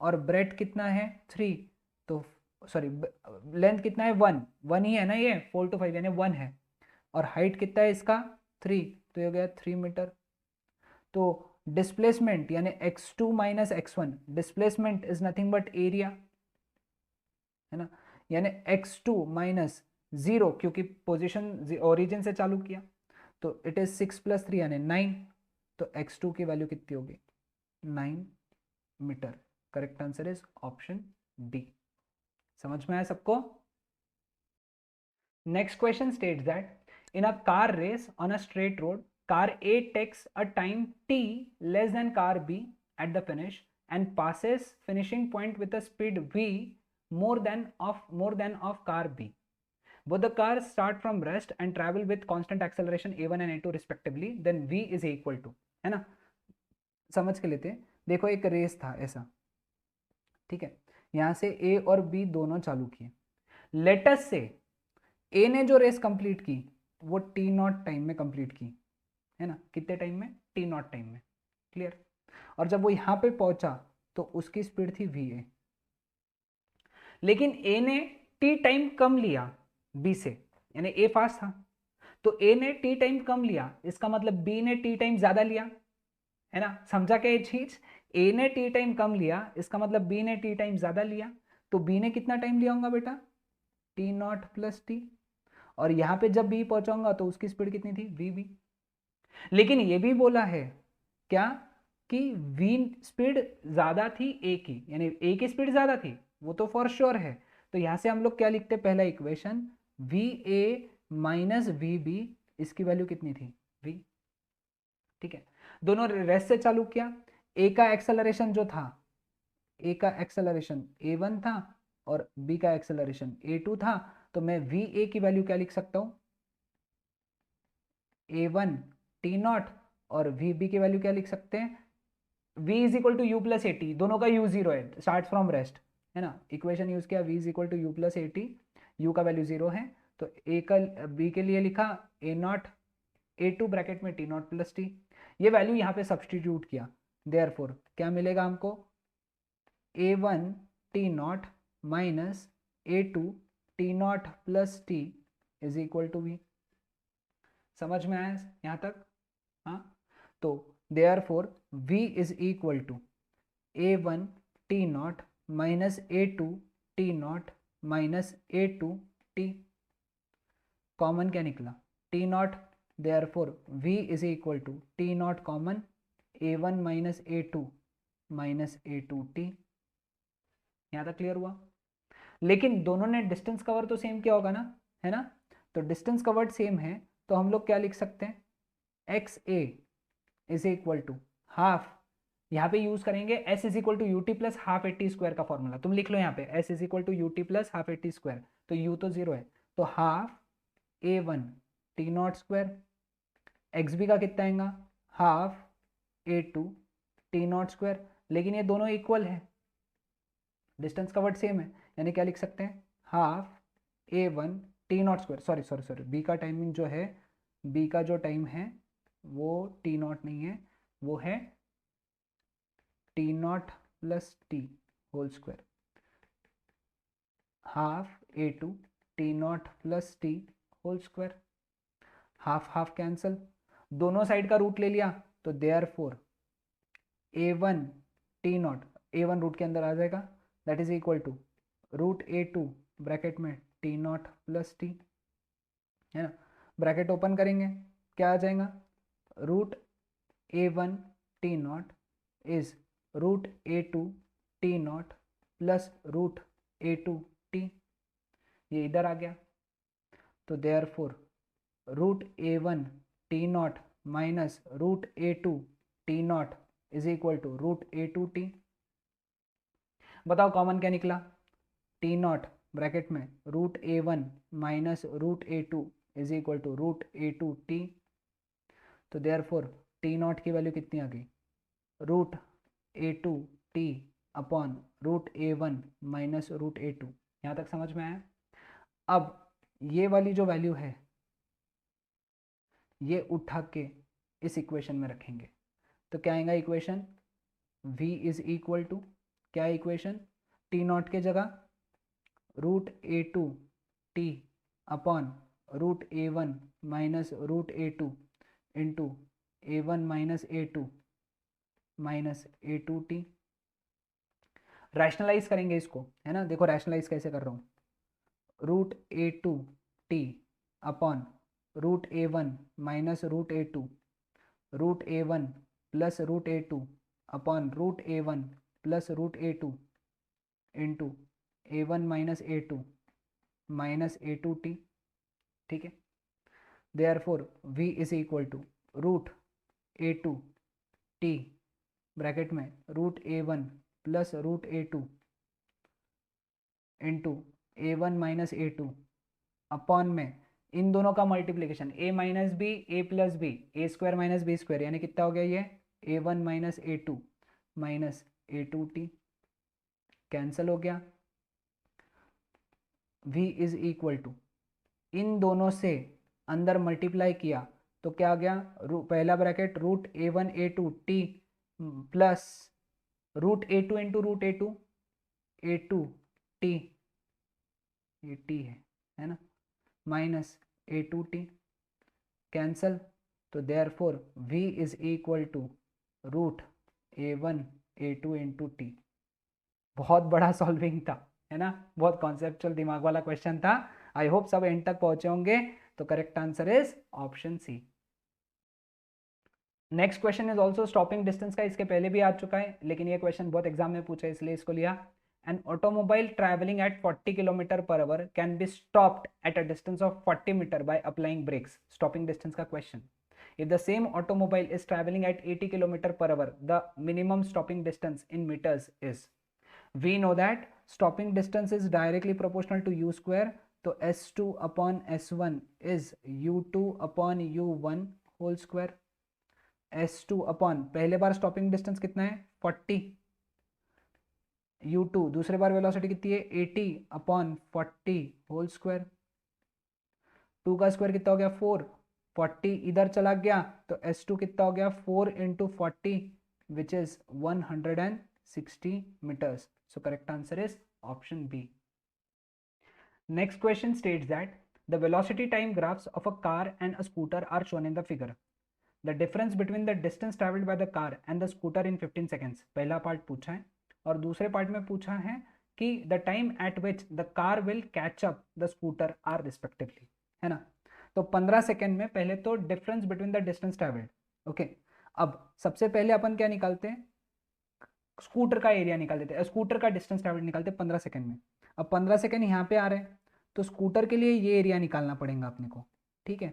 और ब्रेड कितना है 3, तो सॉरी लेंथ कितना है 1, 1 ही है ना, ये 4 to 5 यानी 1 है, और हाइट कितना है इसका 3, तो ये हो गया 3 मीटर। तो डिस्प्लेसमेंट यानी x2 - x1, displacement is nothing but area, है ना, यानी x2 - 0 क्योंकि पोजीशन ओरिजिन से चालू किया, तो इट इज 6 + 3 यानी 9, तो x2 की वैल्यू कितनी होगी 9 metre. Correct answer is option D. समझ में आया सबको? Next question states that in a car race on a straight road, car A takes a time t less than car B at the finish and passes finishing point with a speed v more than of car B. Both the cars start from rest and travel with constant acceleration a1 and a2 respectively. Then v is equal to, है ना, समझ के लेते हैं। देखो एक race था ऐसा, ठीक है, यहां से ए और बी दोनों चालू किए। लेटस से ए ने जो रेस कंप्लीट की वो T0 टाइम में कंप्लीट की, है ना, कितने टाइम में T0 टाइम में, क्लियर। और जब वो यहां पे पहुंचा तो उसकी स्पीड थी va, लेकिन ए ने टी टाइम कम लिया बी से, यानी ए फास्ट था, तो ए ने टी टाइम कम लिया, इसका मतलब बी ने टी टाइम ज्यादा लिया, है ना। समझा क्या ये चीज, ए ने टी टाइम कम लिया, इसका मतलब बी ने टी टाइम ज्यादा लिया, तो बी ने कितना टाइम लिया होगा बेटा T0 + t, और यहां पे जब बी पहुंचाऊंगा तो उसकी स्पीड कितनी थी वी। लेकिन ये भी बोला है क्या कि वी स्पीड ज्यादा थी ए की, यानी ए की स्पीड ज्यादा थी, वो तो फॉर श्योर है। तो यहां से हम लोग क्या लिखते हैं, पहला equation V A minus V B, इसकी वैल्यू कितनी थी वी। ठीक है, दोनों रेस्ट से चालू किया, ए का एक्सेलरेशन जो था, ए का एक्सेलरेशन a1 था और बी का एक्सेलरेशन a2 था, तो मैं वी ए की वैल्यू क्या लिख सकता हूं a1 T0 और vb की वैल्यू क्या लिख सकते हैं v is equal to U plus A T, दोनों का u 0 है, स्टार्ट फ्रॉम रेस्ट, है ना। इक्वेशन यूज किया v is equal to U plus A T, U का वैल्यू 0 है, तो a का b के लिए लिखा a0 a2 ब्रैकेट में T0 + t, ये वैल्यू यहाँ पे सब्सटीट्यूट किया, देयरफॉर क्या मिलेगा हमको a1 T0 minus a2 T0 + t is equal to v। समझ में आया यहाँ तक? हाँ, तो therefore v is equal to a1 T0 minus a2 T0 minus a2 t, common क्या निकला T0, therefore v is equal to T0 common a1 minus a2 minus a2 t। यहाँ तक क्लियर हुआ? लेकिन दोनों ने डिस्टेंस कवर तो same किया होगा ना, है ना, तो डिस्टेंस कवर्ड सेम है, तो हम लोग क्या लिख सकते हैं X A is equal to half, यहाँ पे यूज करेंगे s is equal to U T plus half A T square का फॉर्मूला, तुम लिख लो यहाँ पे s is equal to U T plus half A T square, तो u तो 0 है, तो half a1 T0 square, x B का कितना आएगा हाफ a2 T0 स्क्वायर, लेकिन ये दोनों इक्वल है, डिस्टेंस कवर्ड सेम है, यानी क्या लिख सकते हैं half a1 T0 square, sorry sorry sorry, B का टाइमिंग जो है, बी का जो टाइम है वो T0 नहीं है, वो है T0 + t whole square. Half A two T naught plus T whole square, half half cancel, दोनों साइड का रूट ले लिया, तो therefore A one T naught, A one root के अंदर आ जाएगा, that is equal to root A two bracket में टी नॉट प्लस टी, है ना, ब्रैकेट ओपन करेंगे, क्या आ जाएगा, root A one T naught is root A two T naught plus root A two T, ये इधर आ गया, तो therefore root A one T naught minus root A two T naught is equal to root A two T. बताओ common क्या निकला, T naught bracket में root A one minus root A two is equal to root A two T, तो therefore T naught की value कितनी आ गई, root A two T upon root A one minus root A to. यहाँ तक समझ में आया। अब ये वाली जो वैल्यू है ये उठा के इस इक्वेशन में रखेंगे, तो क्या आएगा equation, v is equal to क्या इक्वेशन, टी नॉट के जगह root A two T upon root A one minus root A two into A one minus A two minus A two T. Rationalise करेंगे इसको, है ना, देखो rationalise कैसे कर रहा हूँ, root A two T upon root A one minus root A two, root A one plus root A two upon root A one plus root A two into A one minus A two minus A two T, ठीक है। Therefore v is equal to root A two T bracket में root A one plus root A two into A one minus A two upon में इन दोनों का multiplication a minus B A plus B, A square minus B square, यानी कितना हो गया ये A one minus A two minus A two T, cancel हो गया। v इज इक्वल टू इन दोनों से अंदर मल्टीप्लाई किया तो क्या आ गया, पहला bracket root A one A two T plus root A two into root A two T, ये टी है ना, minus A two T, cancel, तो therefore v is equal to root A one A two into T. बहुत बड़ा solving था, है ना, बहुत कॉन्सेप्चुअल दिमाग वाला क्वेश्चन था। आई होप सब एंड तक पहुंचे होंगे। तो correct answer is option C. Next question is also stopping distance का, इसके पहले भी आ चुका है लेकिन ये क्वेश्चन बहुत एग्जाम में पूछा है इसलिए इसको लिया। An automobile traveling at 40 km per hour can be stopped at a distance of 40 meter by applying brakes. Stopping distance का question. If the same automobile is traveling at 80 km per hour, the minimum stopping distance in meters is. We know that stopping distance is directly proportional to u square. तो s2 upon s1 is u2 upon u1 whole square. s2 upon पहले बार stopping distance कितना है 40, u2 दूसरे बार velocity कितनी है 80 upon 40 whole square, 2 का square कितना हो गया 4, 40 इधर चला गया तो s2 कितना हो गया 4 into 40 which is 160 metres. So correct answer is option B. Next question states that the velocity time graphs of a car and a scooter are shown in the figure. The difference between the distance travelled by the car and the scooter in 15 seconds, पहला part पूछा है, और दूसरे part में पूछा है कि the time at which the car will catch up the scooter are respectively, है ना। तो 15 सेकेंड में पहले तो difference between the distance travelled, okay. अब सबसे पहले अपन क्या निकालते हैं, स्कूटर का एरिया निकाल देते हैं, स्कूटर का डिस्टेंस ट्रेवल्ड निकालते हैं 15 सेकेंड में। अब 15 सेकेंड यहाँ पे आ रहे हैं तो स्कूटर के लिए ये एरिया निकालना पड़ेगा अपने को, ठीक है।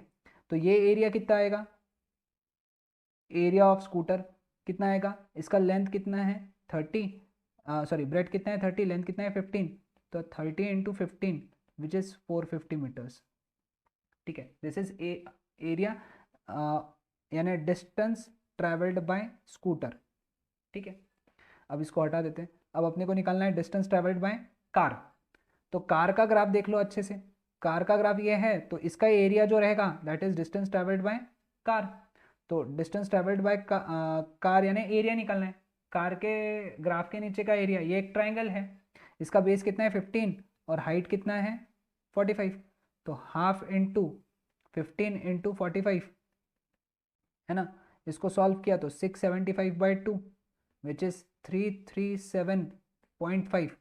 तो ये एरिया कितना आएगा, एरिया ऑफ स्कूटर कितना आएगा, इसका लेंथ कितना है 30, सॉरी ब्रेड कितना है 30, लेंथ कितना है 15, तो 30 इंटू 15 विच इज 450 मीटर्स, ठीक है। दिस इज एरिया यानी डिस्टेंस ट्रेवल्ड बाय स्कूटर, ठीक है। अब इसको हटा देते हैं। अब अपने को निकालना है डिस्टेंस ट्रेवल्ड बाय कार। तो कार का ग्राफ देख लो अच्छे से, कार का ग्राफ ये है तो इसका एरिया जो रहेगा that is distance travelled by car. तो डिस्टेंस ट्रेवल्ड बाय कार यानी एरिया निकालना है, कार के ग्राफ के नीचे का एरिया, ये एक ट्राइंगल है, इसका बेस कितना है 15 और हाइट कितना है 45, तो हाफ इंटू 15 इंटू 45 है ना। इसको सॉल्व किया तो 675/2 विच इज 337.5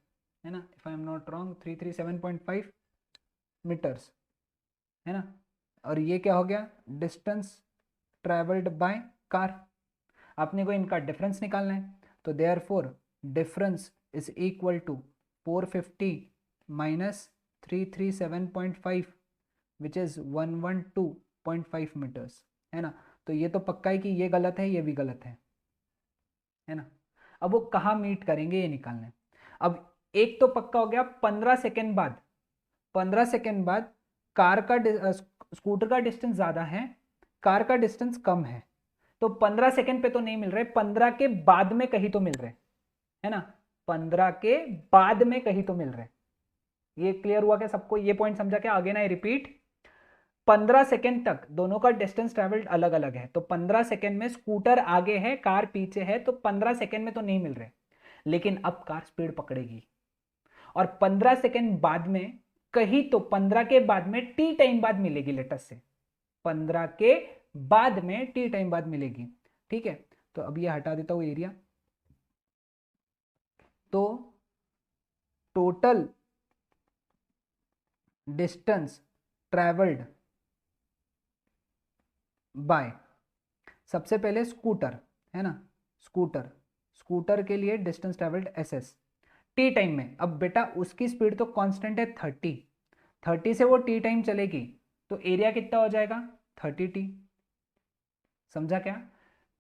है ना, if I am not wrong 337.5 metres है ना। और ये क्या हो गया, डिस्टेंस ट्रेवल्ड बाय कार। आपने को इनका डिफरेंस निकालना है, तो therefore difference is equal to 450 minus 337.5 which is 112.5 metres है ना। तो ये तो पक्का है कि ये गलत है, ये भी गलत है ना। अब वो कहाँ मीट करेंगे ये निकालना है। अब एक तो पक्का हो गया, 15 सेकेंड बाद, 15 सेकेंड बाद कार का स्कूटर का डिस्टेंस ज्यादा है, कार का डिस्टेंस कम है, तो 15 सेकेंड पे तो नहीं मिल रहे, 15 के बाद में कहीं तो मिल रहे है ना, 15 के बाद में कहीं तो मिल रहे। ये क्लियर हुआ क्या सबको, ये पॉइंट समझा क्या, अगेन आई रिपीट, 15 सेकेंड तक दोनों का डिस्टेंस ट्रेवल्ड अलग अलग है, तो 15 सेकेंड में स्कूटर आगे है कार पीछे है, तो 15 सेकेंड में तो नहीं मिल रहे, लेकिन अब कार स्पीड पकड़ेगी और 15 सेकेंड बाद में कहीं तो 15 के बाद में टी टाइम बाद मिलेगी, लेटस से 15 के बाद में टी टाइम बाद मिलेगी। ठीक है, तो अब ये हटा देता हूं एरिया, तो टोटल डिस्टेंस ट्रेवल्ड बाय, सबसे पहले स्कूटर है ना, स्कूटर के लिए distance travelled SS T time में। अब बेटा उसकी स्पीड तो कांस्टेंट है 30 से वो टी टाइम चलेगी, तो एरिया कितना हो जाएगा 30T, समझा क्या,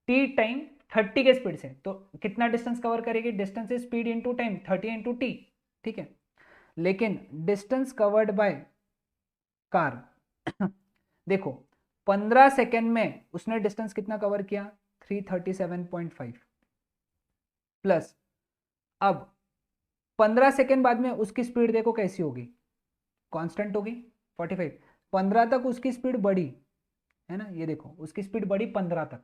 टी टाइम 30 के स्पीड से, तो कितना डिस्टेंस कवर करेगी, distance is speed into time, 30 into T. ठीक है, लेकिन डिस्टेंस कवर्ड बाय कार देखो 15 सेकेंड में उसने डिस्टेंस कितना कवर किया 337.5 प्लस, अब 15 सेकेंड बाद में उसकी स्पीड देखो कैसी होगी, कांस्टेंट होगी 45, 15 तक उसकी स्पीड बढ़ी है ना, ये देखो उसकी स्पीड बढ़ी 15 तक,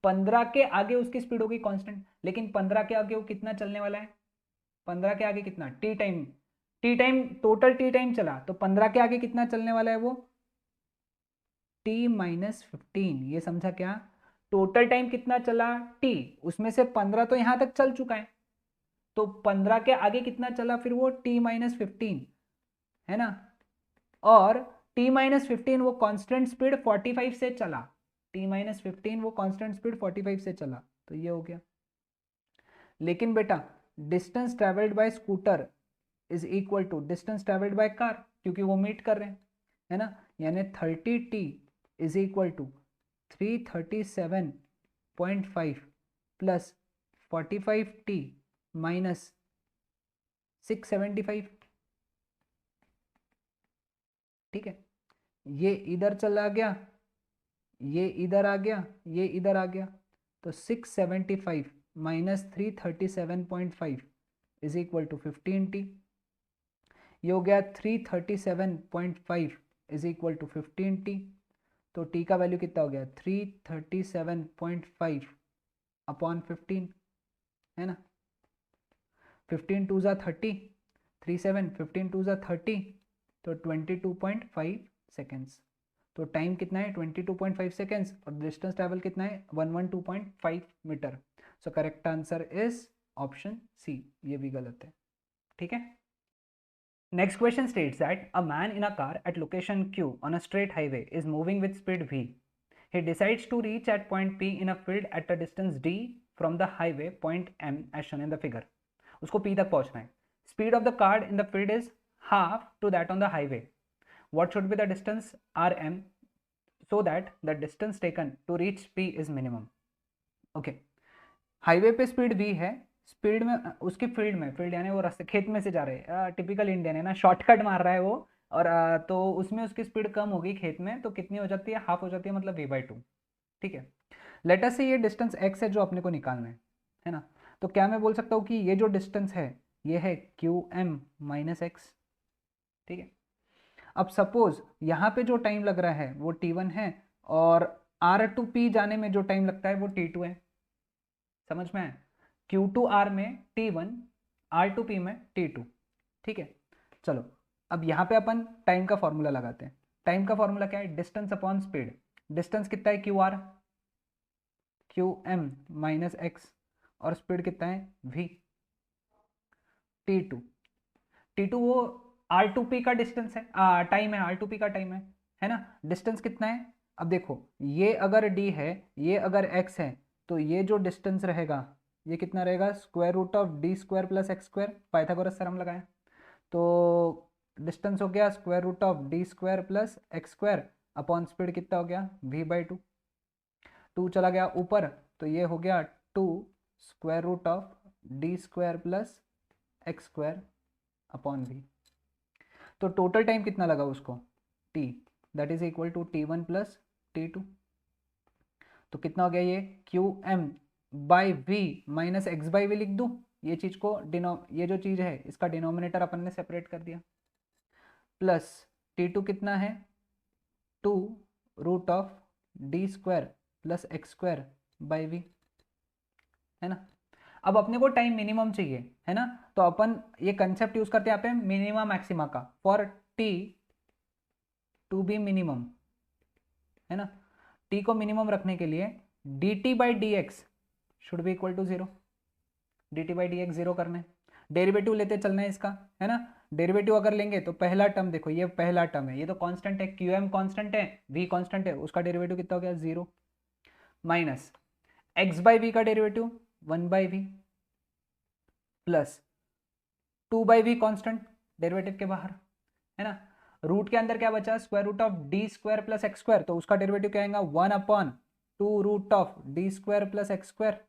15 के आगे उसकी स्पीड होगी कांस्टेंट, लेकिन 15 के आगे वो कितना चलने वाला है, 15 के आगे कितना T time total T time चला, तो 15 के आगे कितना चलने वाला है वो T-15, ये समझा क्या, टोटल टाइम कितना चला T, उसमें से 15 तो यहां तक चल चुका है, तो 15 के आगे कितना चला फिर वो T-15 है ना, और T-15 वो कांस्टेंट स्पीड 45 से चला, T-15 वो कांस्टेंट स्पीड 45 से चला, तो ये हो गया। लेकिन बेटा distance travelled by scooter is equal to distance travelled by car, क्योंकि वो मीट कर रहे हैं है ना, यानी 30T is equal to 337.5 plus 45T minus 675। ठीक है, ये इधर चला गया, ये इधर आ गया, ये इधर आ गया, तो 675 minus 337.5 is equal to 15T, ये हो गया 337.5 इज इक्वल टू 15T, तो T का वैल्यू कितना हो गया 337.5 अपॉन 15 है ना, 15 टू ज़ा 30, 37 15 टू ज़ा 30, तो 22.5 सेकेंड्स, तो टाइम कितना है 22.5 सेकेंड्स, और डिस्टेंस ट्रैवल कितना है 112.5 metre. So correct answer is option C, ये भी गलत है। ठीक है, next question states that a man in a car at location Q on a straight highway is moving with speed V. He decides to reach at point P in a field at a distance D from the highway point M as shown in the figure. उसको P तक पहुंचना है, speed of the car in the field is half to that on the highway. What should be the distance RM so that the distance taken to reach P is minimum? Okay, highway पे speed V है, speed में उसकी field यानी वो रास्ते खेत में से जा रहे हैं, टिपिकल इंडियन है ना, शॉर्टकट मार रहा है वो, और तो उसमें उसकी स्पीड कम होगी खेत में, तो कितनी हो जाती है हाफ हो जाती है, मतलब V/2। ठीक है, लेट अस से ये डिस्टेंस x है जो अपने को निकालना है ना, तो क्या मैं बोल सकता हूँ कि ये जो डिस्टेंस है ये है QM माइनस एक्स। ठीक है, अब सपोज यहाँ पे जो टाइम लग रहा है वो T1 है, और R to P जाने में जो टाइम लगता है वो T2 है, समझ में, Q to R में T1, R to P में T2। ठीक है, चलो अब यहाँ पे अपन टाइम का फॉर्मूला लगाते हैं। टाइम का फॉर्मूला क्या है? Distance upon speed. डिस्टेंस कितना है? Q R, Q M minus X, और स्पीड कितना है? V. T two, T two वो आर टू पी का डिस्टेंस है, टाइम है, आर टू पी का टाइम है ना। डिस्टेंस कितना है? अब देखो ये अगर डी है, ये अगर एक्स है, तो ये जो डिस्टेंस रहेगा ये कितना रहेगा? Square root of D square plus X square, Pythagoras theorem लगाएं तो डिस्टेंस हो गया square root of D square plus X square upon speed कितना हो गया? We by two. टू चला गया ऊपर तो ये हो गया two square root of D square plus X square upon V. तो टोटल टाइम कितना लगा उसको? T, that is equal to T one plus T two. तो कितना हो गया ये? Q M by V minus X by V लिख दूँ। ये चीज़ को ये जो चीज़ है इसका डिनोमिनेटर अपन ने सेपरेट कर दिया, प्लस टी टू कितना है? Two root of D square plus X square by V, है ना। अब अपने को टाइम मिनिमम चाहिए, है ना, तो अपन ये कंसेप्ट यूज करते हैं यहाँ पे मिनिमम मैक्सिमा का। For T two be minimum, है ना, टी को मिनिमम रखने के लिए D T by D X should be equal to zero. D T by D X zero करना है, डेरिवेटिव लेते चलना है इसका, है ना। डेरिवेटिव अगर लेंगे तो पहला टर्म देखो, ये पहला टर्म है, ये तो कांस्टेंट है, क्यू एम कांस्टेंट है, वी कांस्टेंट है, उसका डेरिवेटिव कितना हो गया? Zero, minus X by V का derivative one by V, plus two by V constant derivative के बाहर, है ना। रूट के अंदर क्या बचा? Square root of D square plus X square, तो उसका डेरिवेटिव क्या आएगा? One upon two root of D square plus X square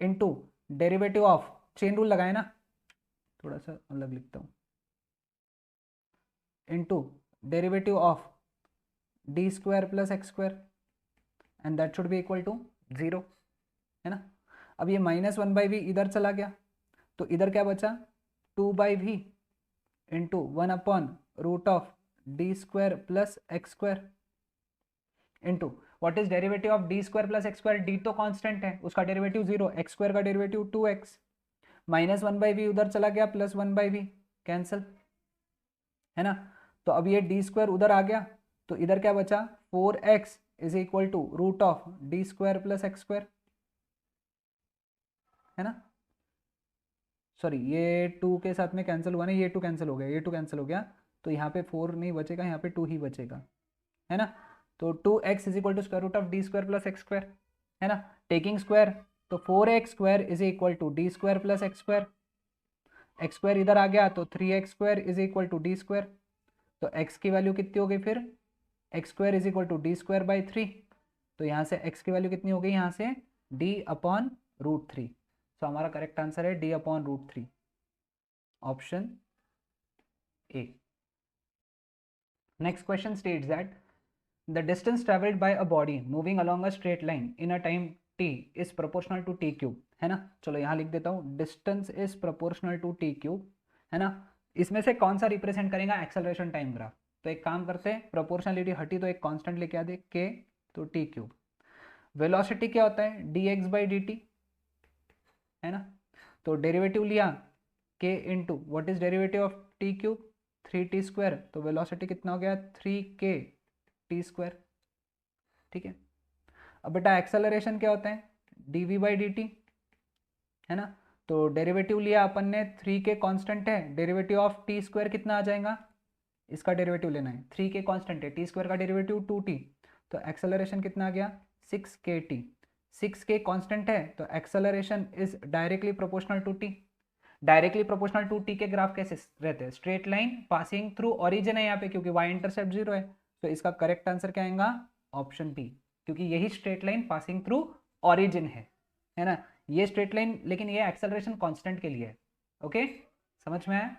into derivative of, chain rule लगाए ना, थोड़ा सा अलग लिखता हूं, into derivative of D square plus X square, and that should be equal to zero, है ना। अब ये माइनस वन बाई वी इधर चला गया, तो इधर क्या बचा? Two by V into one upon root of D square plus X square into what is derivative of D square plus X square? D तो कांस्टेंट है, उसका डेरिवेटिव जीरो, एक्स स्क्वायर का derivative two X, minus one by V उधर चला गया, plus one by V cancel, है ना। तो अब ये डी स्क्वायर उधर आ गया, तो इधर क्या बचा? Four X is equal to root of D square plus X square, है ना। सॉरी, ये टू के साथ में कैंसिल हुआ ना, ये टू कैंसिल हो गया, ये टू कैंसिल हो गया, तो यहाँ पे फोर नहीं बचेगा, यहाँ पे टू ही बचेगा, है ना। तो two X is equal to square root of D square plus X square, है ना। टेकिंग स्क्वायर, तो four X square is equal to D square plus X square, X square इधर आ गया तो three X square is equal to D square, तो X की value कितनी हो गई फिर? X square is equal to D square by three, तो यहाँ से एक्स की वैल्यू कितनी हो गई? यहाँ से डी अपॉन रूट थ्री। तो हमारा करेक्ट आंसर है D upon root three, option A. Next question states that the distance traveled by a body moving along a straight line in a time t is proportional to t cube, है ना। चलो यहाँ लिख देता हूँ, distance is proportional to t cube, है ना। इसमें से कौन सा रिप्रेजेंट करेगा एक्सेलरेशन टाइम ग्राफ? तो एक काम करते हैं, प्रोपोर्शनलिटी हटी तो एक कांस्टेंट लेके आ दे k, तो t क्यूब। वेलोसिटी क्या होता है? dx बाई dt, है ना। तो डेरिवेटिव लिया k into what is derivative of t cube? Three T square, तो वेलोसिटी कितना हो गया? थ्री के टी स्क्वायर, ठीक है। अब बेटा एक्सेलरेशन क्या होता है? D V by D T, है ना। तो डेरिवेटिव लिया अपन ने, थ्री के कांस्टेंट है, डेरिवेटिव ऑफ टी स्क्वायर कितना आ जाएगा? इसका डेरिवेटिव लेना है, थ्री के कांस्टेंट है, टी स्क्वायर का डेरिवेटिव टू टी, तो एक्सेलरेशन कितना आ गया? सिक्स के टी। सिक्स के कांस्टेंट है तो acceleration is directly proportional to T. Directly proportional to T के ग्राफ कैसे रहते हैं? Straight line passing through origin है यहाँ पे, क्योंकि वाई इंटरसेप्ट जीरो है, तो इसका करेक्ट आंसर क्या आएगा? ऑप्शन बी, क्योंकि यही straight line passing through origin है ना। ये स्ट्रेट लाइन, लेकिन ये एक्सेलरेशन कांस्टेंट के लिए है। ओके, समझ में आया?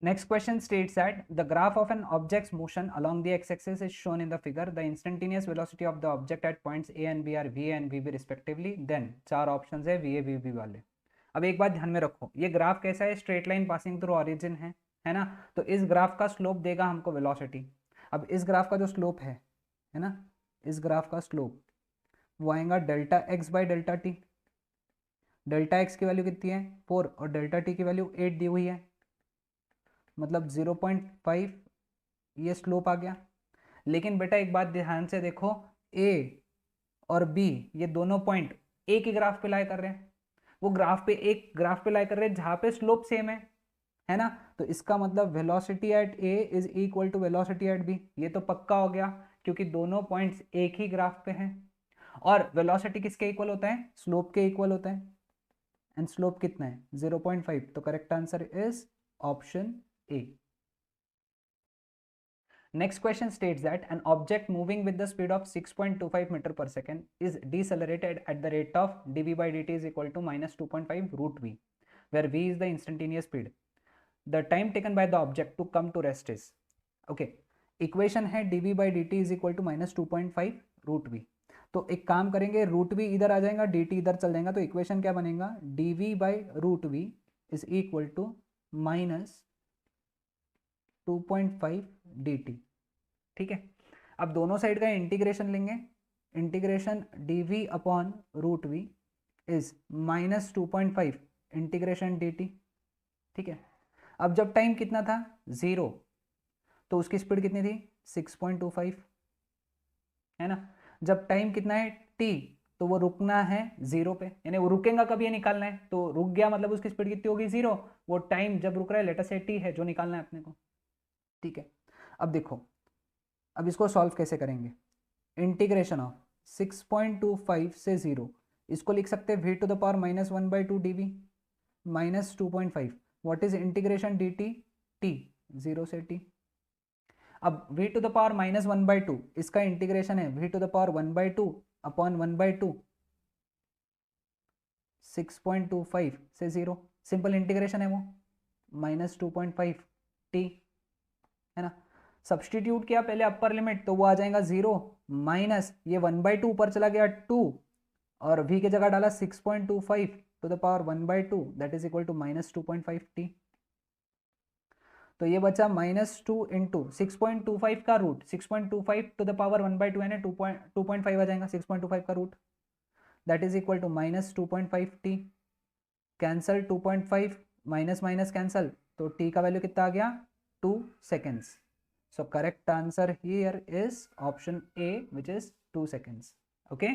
Next question states that the graph of an object's motion along the x-axis is shown in the figure. The instantaneous velocity of the object at points A and B are va and vb respectively. Then चार options है va vb वाले। अब एक बात ध्यान में रखो, ये ग्राफ कैसा है? Straight line passing through origin है ना। तो इस ग्राफ का स्लोप देगा हमको वेलोसिटी। अब इस ग्राफ का जो स्लोप है ना, इस ग्राफ का स्लोप वो आएगा delta x by delta T. Delta x की वैल्यू कितनी है? 4, और डेल्टा टी की वैल्यू 8 दी हुई है। मतलब 0.5 ये स्लोप आ गया। लेकिन बेटा एक बात ध्यान से देखो, ए और बी ये दोनों पॉइंट एक ही ग्राफ पे लाई कर रहे हैं, वो एक ग्राफ पे लाई कर रहे हैं जहां पे स्लोप सेम है ना। तो इसका मतलब velocity at A is equal to velocity at B, ये तो पक्का हो गया क्योंकि दोनों पॉइंट्स एक ही ग्राफ पे हैं। और वेलोसिटी किसके इक्वल होता है? स्लोप के इक्वल होता है। एंड स्लोप कितना है? 0.5। तो correct answer is option A. Next question states that an object moving with the speed of 6.25 meter per second is decelerated at the rate of dv by dt is equal to minus 2.5 root v, where v is the instantaneous speed. The time taken by the object to come to rest is, okay, equation है dv by dt is equal to minus 2.5 root v। तो एक काम करेंगे, root v इधर आ जाएगा, dt इधर चल जाएगा, तो इक्वेशन क्या बनेगा? dv by root v is equal to minus 2.5 dt। ठीक है, अब दोनों साइड का इंटीग्रेशन लेंगे, integration dv upon root V is minus 2.5 integration dt। ठीक है, अब जब टाइम कितना था? 0, तो उसकी स्पीड कितनी थी? 6.25, है ना। जब टाइम कितना है? t, तो वो रुकना है 0 पे, यानी वो रुकेगा कब ये निकालना है, तो रुक गया मतलब उसकी स्पीड कितनी होगी? 0। वो टाइम जब रुक रहा है, लेटर से t है जो निकालना है अपने को। ठीक है, अब देखो, अब इसको सॉल्व कैसे करेंगे? इंटीग्रेशन ऑफ 6.25 से 0, इसको लिख सकते हैं v to the power minus 1/2 dv minus 2.5। What is integration dt? t, 0 से t। अब v to the power minus 1/2 इसका इंटीग्रेशन है v to the power 1/2 upon 1/2 6.25 से 0, सिंपल इंटीग्रेशन है वो, माइनस 2.5 t, है ना। सब्सटीट्यूट किया पहले अपर लिमिट, तो वो आ जाएगा 0 माइनस ये 1/2 ऊपर चला गया 2, और v की जगह डाला 6.25 to the power 1/2 that is equal to minus 2.5 t। तो ये बचा माइनस 2 इंटू 6.25 का रूट, 6.25 टू द पावर 1/2 यानी 2.5 आ जाएगा 6.25 का root, that is equal to minus 2.5 t। Cancel 2.5, minus minus cancel, तो t का वैल्यू कितना आ गया? 2 seconds। So correct answer here is option A, which is 2 seconds. Okay.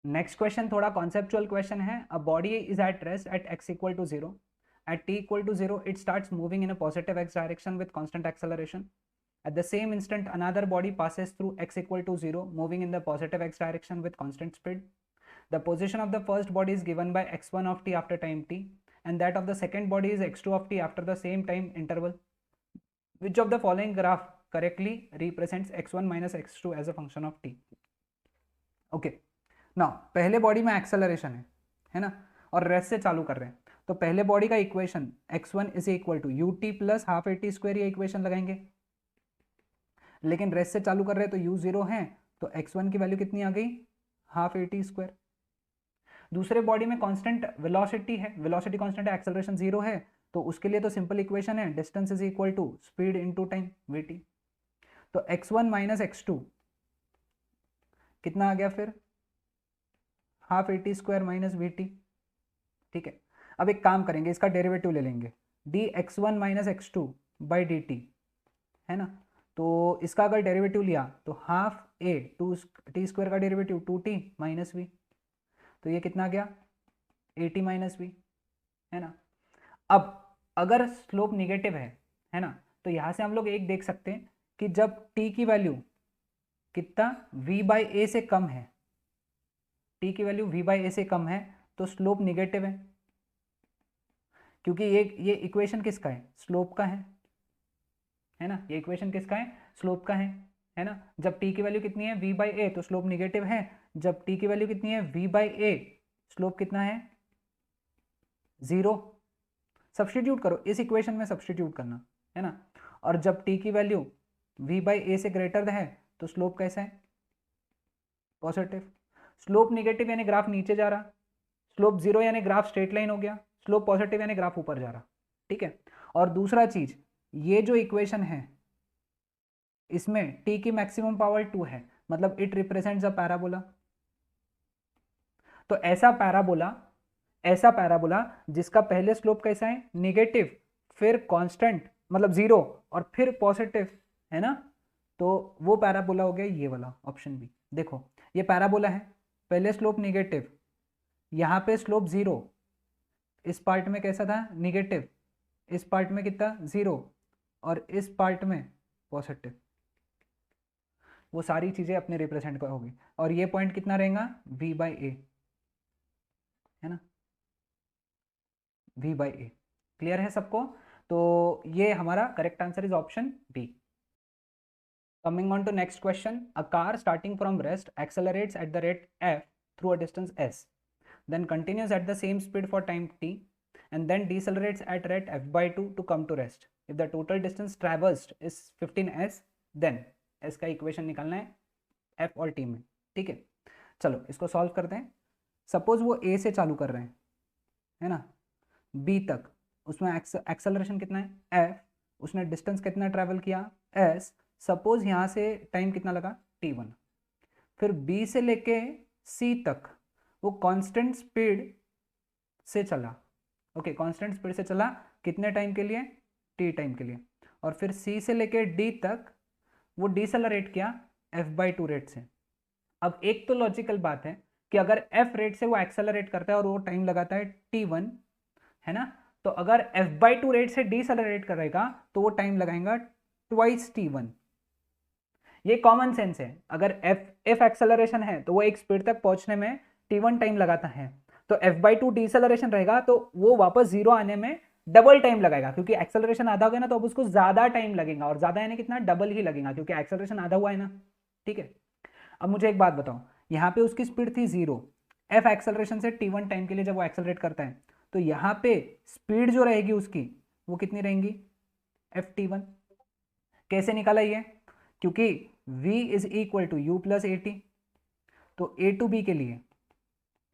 Next question थोड़ा conceptual question है. A body is at rest at x equal to 0. At t equal to 0, it starts moving in a positive x direction with constant acceleration. At the same instant, another body passes through x equal to 0, moving in the positive x direction with constant speed. The position of the first body is given by x1 of t after time t, and that of the second body is x2 of t after the same time interval. Which of the following graph correctly represents x1 minus x2 as a function of t? Okay, now पहले body में acceleration है ना, और rest से चालू कर रहे हैं, तो पहले बॉडी का equation x1 is equal to U T plus half A T square, ये इक्वेशन लगाएंगे। लेकिन रेस्ट से चालू कर रहे हैं तो u 0 है, तो x1 की वैल्यू कितनी आ गई? Half A T square. दूसरे बॉडी में कांस्टेंट वेलोसिटी है, वेलोसिटी कांस्टेंट है, एक्सेलरेशन 0 है, तो उसके लिए तो सिंपल इक्वेशन है distance is equal to speed into time V T. तो x1 माइनस x2 कितना आ गया फिर? Half A T square minus V T. ठीक है, अब एक काम करेंगे, इसका डेरिवेटिव ले लेंगे, D x1 minus x2 by D T, है ना। तो इसका अगर डेरिवेटिव लिया तो half A two T square का डेरिवेटिव 2t माइनस वी, तो ये कितना गया? 80 माइनस वी, है ना। अब अगर स्लोप निगेटिव है ना, तो यहां से हम लोग एक देख सकते हैं कि जब t की वैल्यू कितना v बाई ए से कम है, t की वैल्यू v बाई ए से कम है, तो स्लोप निगेटिव है, क्योंकि ये इक्वेशन किसका है? स्लोप का है ना। ये इक्वेशन किसका है? स्लोप का है ना। जब t की वैल्यू कितनी है? v बाई ए, तो स्लोप निगेटिव है। जब t की वैल्यू कितनी है? v बाई ए, स्लोप कितना है? 0। सब्सटीट्यूट करो, इस इक्वेशन में सब्सटीट्यूट करना, है ना। और जब t की वैल्यू v बाई ए से ग्रेटर है, तो स्लोप कैसा है? पॉजिटिव। स्लोप निगेटिव यानी ग्राफ नीचे जा रहा, स्लोप 0 यानी ग्राफ स्ट्रेट लाइन हो गया, स्लोप पॉजिटिव यानी ग्राफ ऊपर जा रहा। ठीक है, और दूसरा चीज, ये जो इक्वेशन है इसमें t की मैक्सिमम पावर 2 है, मतलब इट रिप्रेजेंट्स अ पैराबोला। तो ऐसा पैराबोला जिसका पहले स्लोप कैसा है? निगेटिव, फिर कांस्टेंट मतलब 0 और फिर पॉजिटिव, है ना, तो वो पैराबोला हो गया ये वाला ऑप्शन बी। देखो ये पैराबोला है, पहले स्लोप निगेटिव, यहाँ पे स्लोप 0, इस पार्ट में कैसा था निगेटिव, इस पार्ट में कितना 0 और इस पार्ट में पॉजिटिव, वो सारी चीजें अपने रिप्रेजेंट होगी। और ये पॉइंट कितना रहेगा v/a, है ना, v/a। क्लियर है सबको? तो ये हमारा correct answer is option B. Coming on to next question, a car starting from rest accelerates at the rate f through a distance s, then continues at the same speed for time t, and then decelerates at rate f/2 to come to rest. If the total distance traversed is 15s, then s का equation निकालना है f और t में। ठीक है, चलो इसको solve करते हैं। सपोज वो a से चालू कर रहे हैं, है ना, b तक, उसमें एक्सेलरेशन कितना है f, उसने डिस्टेंस कितना ट्रैवल किया s, सपोज यहाँ से टाइम कितना लगा t1, फिर b से लेके c तक वो कांस्टेंट स्पीड से चला, ओके कांस्टेंट स्पीड से चला कितने टाइम के लिए t टाइम के लिए, और फिर c से लेके d तक वो डिसेलरेट किया f/2 रेट से। अब एक तो लॉजिकल बात है कि अगर f रेट से वो एक्सेलरेट करता है और वो टाइम लगाता है t1, है ना, तो अगर f/2 रेट से डिसेलरेट करेगा तो वो टाइम लगाएगा ट्वाइस t1। ये कॉमन सेंस है, अगर f एक्सेलरेशन है तो वो एक स्पीड तक पहुंचने में t1 टाइम लगाता है, तो f/2 डिसेलरेशन रहेगा तो वो वापस 0 आने में डबल टाइम लगाएगा, क्योंकि एक्सेलरेशन आधा हो गया ना, तो अब उसको ज्यादा टाइम लगेगा, और ज्यादा यानी कितना डबल ही लगेगा, क्योंकि एक्सेलरेशन आधा हुआ है ना। ठीक है, अब मुझे एक बात बताओ, यहाँ पे उसकी स्पीड थी 0, f एक्सेलरेशन से t1 टाइम के लिए जब वो एक्सेलरेट करता है, तो यहाँ पे स्पीड जो रहेगी उसकी वो कितनी रहेंगी ft1। कैसे निकाला ये, क्योंकि v is equal to u plus A T, तो a टू b के लिए,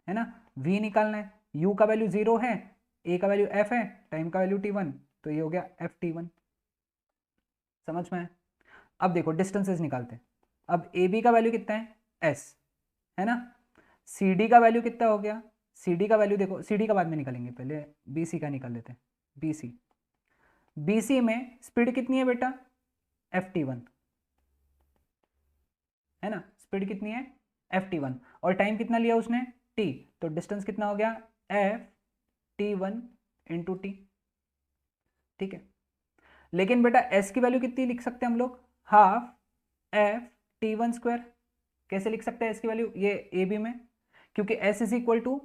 है ना, v निकालना है, u का वैल्यू 0 है, a का वैल्यू f है, टाइम का वैल्यू t1, तो ये हो गया ft1। समझ में? अब देखो डिस्टेंसेस निकालते हैं। अब ab का वैल्यू कितना है s, है ना, cd का वैल्यू कितना हो गया, cd का वैल्यू देखो, cd का बाद में निकालेंगे, पहले bc का निकाल लेते हैं। bc में स्पीड कितनी है बेटा ft1, है ना, स्पीड कितनी है ft1, और टाइम कितना लिया उसने t, तो डिस्टेंस कितना हो गया ft1 इंटू टी। ठीक है, लेकिन बेटा s की वैल्यू कितनी लिख सकते हैं हम लोग, हाफ ft1 स्क्वायर। कैसे लिख सकते हैं s की वैल्यू, ये ए बी में, क्योंकि s is equal to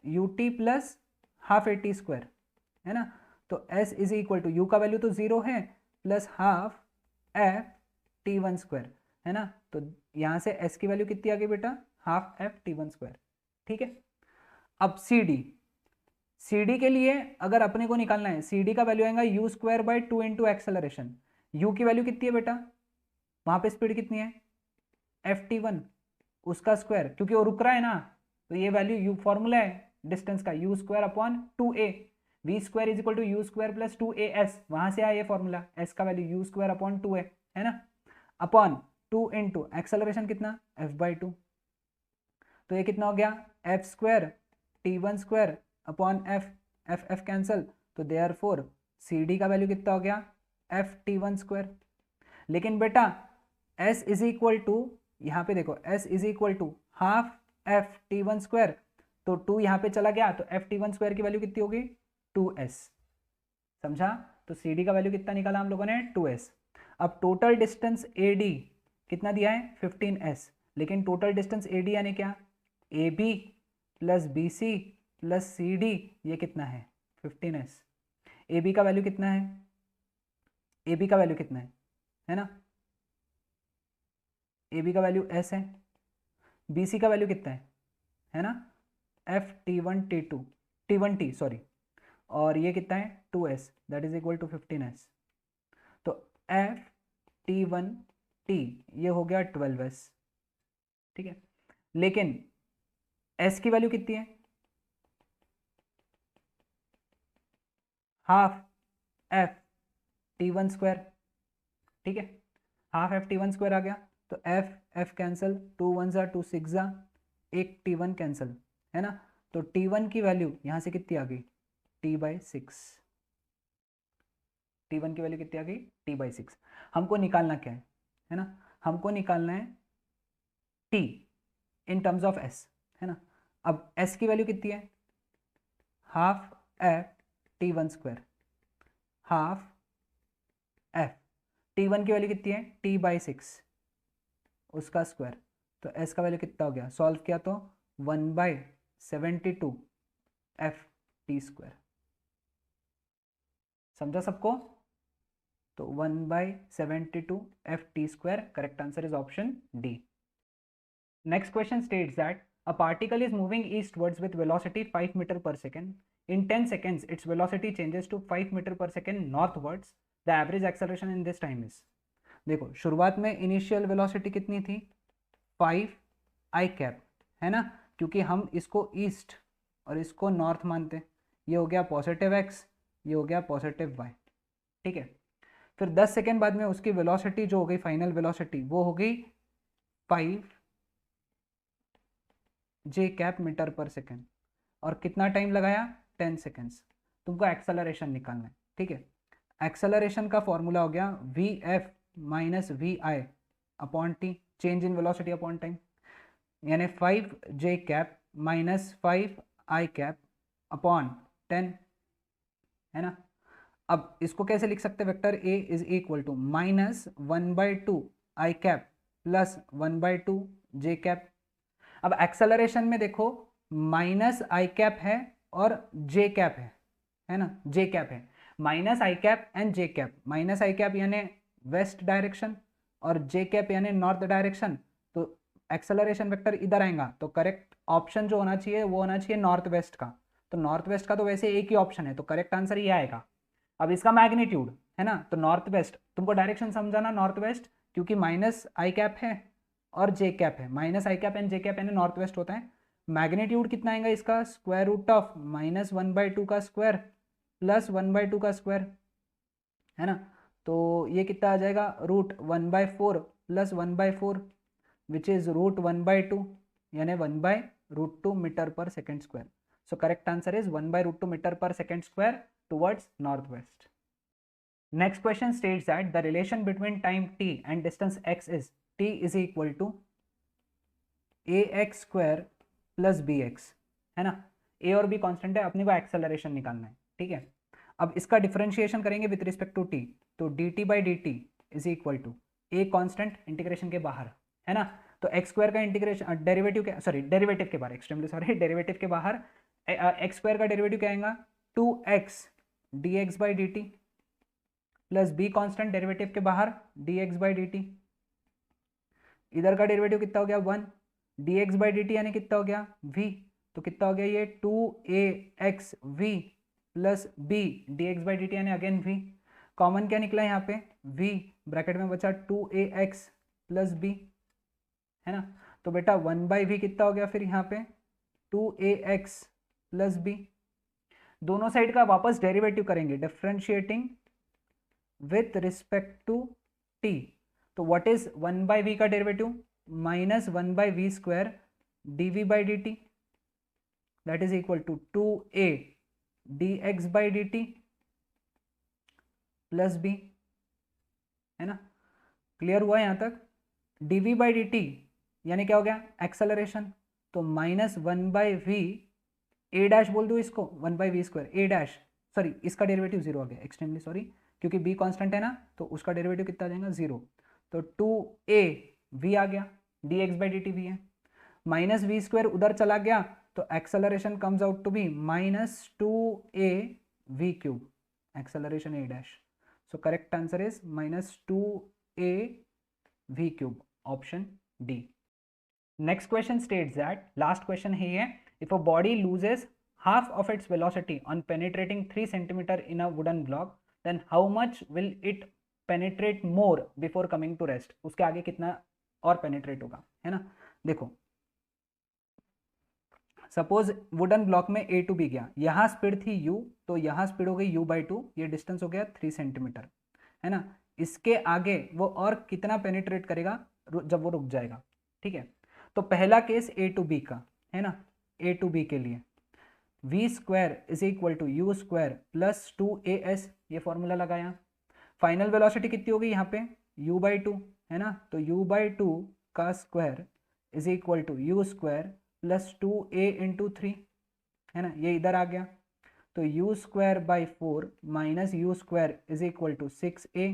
U T plus half A T square, है ना, तो s is equal to U का वैल्यू तो 0 है प्लस हाफ ft1 स्क्वायर, है ना, तो यहां से s की वैल्यू कितनी आ गई बेटा हाफ ft1 स्क्वायर। ठीक है, अब CD के लिए अगर अपने को निकालना है, CD का वैल्यू आएगा u square by 2 into acceleration. u की वैल्यू कितनी है बेटा, वहां पे स्पीड कितनी है ft1, उसका स्क्वायर, क्योंकि वो रुक रहा है ना, तो ये वैल्यू u फॉर्मूला है डिस्टेंस का, u square upon 2a, v square is equal to U square plus 2as, वहां से आया ये फॉर्मूला, s का value u square upon 2a, है ना, अपॉन 2 इंटू एक्सेलरेशन कितना f/2, तो ये कितना हो गया f square t1 square upon f cancel, तो देयरफॉर CD का वैल्यू कितना हो गया ft1 स्क्वायर। लेकिन बेटा s इज इक्वल टू, यहाँ पे देखो s is equal to half ft1 square, तो 2 यहाँ पे चला गया, तो ft1 स्क्वायर की वैल्यू कितनी होगी 2s। समझा? तो CD का वैल्यू कितना निकाला हम लोगों ने 2s। अब टोटल डिस्टेंस AD कितना दिया है 15s, लेकिन टोटल डिस्टेंस AD यानी क्या, AB plus BC plus CD, ये कितना है 15s। AB का वैल्यू कितना है, AB का वैल्यू कितना है ना, AB का वैल्यू s है, BC का वैल्यू कितना है ना ft1t सॉरी, और ये कितना है 2s, that is equal to 15s, तो ft1t ये हो गया 12s। ठीक है, लेकिन s की वैल्यू कितनी है हाफ ft1 स्क्वायर। ठीक है, हाफ ft1 स्क्वायर आ गया, तो f कैंसिल, 2 1 जा 2 6 जा, एक t1 कैंसिल, है ना, तो t1 की वैल्यू यहां से कितनी आ गई t/6, T1 की वैल्यू कितनी आ गई, T/6। हमको निकालना क्या है ना, हमको निकालना है T in terms of S, है ना। अब S की वैल्यू कितनी है, half F T1 square, half F T1 की वैल्यू कितनी है, T/6 उसका स्क्वायर, तो S का वैल्यू कितना हो गया, सॉल्व किया तो 1/72 FT स्क्वायर। समझा सबको, तो 1/72 FT square, correct answer is option D. Next question states that a particle is moving eastwards with velocity 5 meter per second. In 10 seconds, its velocity changes to 5 meter per second northwards. The average acceleration in this time is. देखो शुरुआत में initial velocity कितनी थी, 5 I cap, है ना, क्योंकि हम इसको ईस्ट और इसको नॉर्थ मानते हैं। ये हो गया पॉजिटिव एक्स, ये हो गया पॉजिटिव वाई, ठीक है। फिर 10 सेकेंड बाद में उसकी वेलोसिटी जो हो गई, फाइनल वेलोसिटी वो हो गई 5 J cap metre per second, और कितना टाइम लगाया, 10 सेकेंड्स। तुमको एक्सेलरेशन निकालना है, ठीक है। एक्सेलरेशन का फॉर्मूला हो गया V F minus V I upon T, change in velocity upon time, यानी 5 J cap minus 5 I cap upon 10, है ना। अब इसको कैसे लिख सकते हैं, vector A is equal to -1/2 I cap plus 1/2 J cap. अब एक्सेलरेशन में देखो माइनस आई कैप है और जे कैप है ना, जे कैप है, minus I cap and J cap. Minus I cap यानी वेस्ट डायरेक्शन और जे कैप यानी नॉर्थ डायरेक्शन, तो एक्सेलरेशन वेक्टर इधर आएगा, तो करेक्ट ऑप्शन जो होना चाहिए वो होना चाहिए नॉर्थ वेस्ट का। तो नॉर्थ वेस्ट का तो वैसे एक ही ऑप्शन है, तो करेक्ट आंसर ये आएगा। अब इसका मैग्नीट्यूड है ना, तो नॉर्थ वेस्ट, तुमको डायरेक्शन समझाना, नॉर्थ वेस्ट, क्योंकि माइनस आई कैप है और जे कैप है, minus I cap and J cap यानी नॉर्थ वेस्ट होता है। मैग्नीट्यूड कितना आएगा इसका, स्क्वायर रूट ऑफ -1/2 का स्क्वायर प्लस 1/2 का स्क्वायर, है ना। तो ये कितना आ जाएगा, √1/4 प्लस 1/4 विच इज √1/2, यानी 1/√2 metre per second square. So correct answer is 1/√2 metre per second square towards north west. Next question states that the relation between time t and distance x is t is equal to ax square plus bx, है ना। a और b constant है, अपने को acceleration निकालना है, ठीक है। अब इसका डिफरेंशिएशन करेंगे विद रिस्पेक्ट टू t, तो dt/dt is equal to a constant integration के बाहर, है ना। तो एक्स स्क्वायर का इंटीग्रेशन डेरिवेटिव के, सॉरी डेरिवेटिव के बाहर, एक्सट्रीमली सॉरी, डेरिवेटिव के बाहर एक्स स्क्वायर का डेरिवेटिव क्या आएगा, 2x dx/dt plus be constant derivative के बाहर dx/dt, इधर का डेरिवेटिव कितना हो गया 1, dx/dt यानी कितना हो गया v, तो कितना हो गया ये 2axv प्लस b dx/dt यानी अगेन v, कॉमन क्या निकला यहाँ पे v, ब्रैकेट में बचा 2ax प्लस b, है ना। तो बेटा 1/v कितना हो गया फिर यहाँ पे 2ax प्लस b, दोनों साइड का वापस डेरिवेटिव करेंगे, differentiating with respect to t, तो what is 1/v का derivative, -1/v square dv/dt that is equal to 2a dx/dt plus b, है ना। क्लियर हुआ यहां तक। dv/dt यानी क्या हो गया, एक्सेलरेशन, तो -1/v a डैश बोल दो इसको, 1/v square a dash, sorry इसका डेरिवेटिव 0 आ गया, एक्सट्रीमली सॉरी, क्योंकि b कांस्टेंट है ना, तो उसका डेरिवेटिव कितना आ जाएगा 0, तो 2a v आ गया, dx/dt भी है, -v स्क्वायर उधर चला गया, तो acceleration comes out to be -2a v cube, acceleration a dash. So correct answer is -2a v cube, option D. Next question states that, last question है ये, if a body loses half of its velocity on penetrating 3 centimeter in a wooden block, then how much will it penetrate more before coming to rest, उसके आगे कितना और penetrate होगा, है ना। देखो सपोज वुडन ब्लॉक में a टू b गया, यहाँ स्पीड थी u, तो यहाँ स्पीड हो गई u/2, ये डिस्टेंस हो गया 3 सेंटीमीटर, है ना। इसके आगे वो और कितना पेनिट्रेट करेगा जब वो रुक जाएगा, ठीक है। तो पहला केस a टू b का, है ना, a टू b के लिए v square is equal to u square plus 2as, ये फॉर्मूला लगाया, फाइनल वेलोसिटी कितनी होगी यहाँ पे u/2 है ना, तो u/2 का square is equal to U square plus 2a into 3 है ना, ये इधर आ गया, तो यू square by 4 minus U square is equal to 6a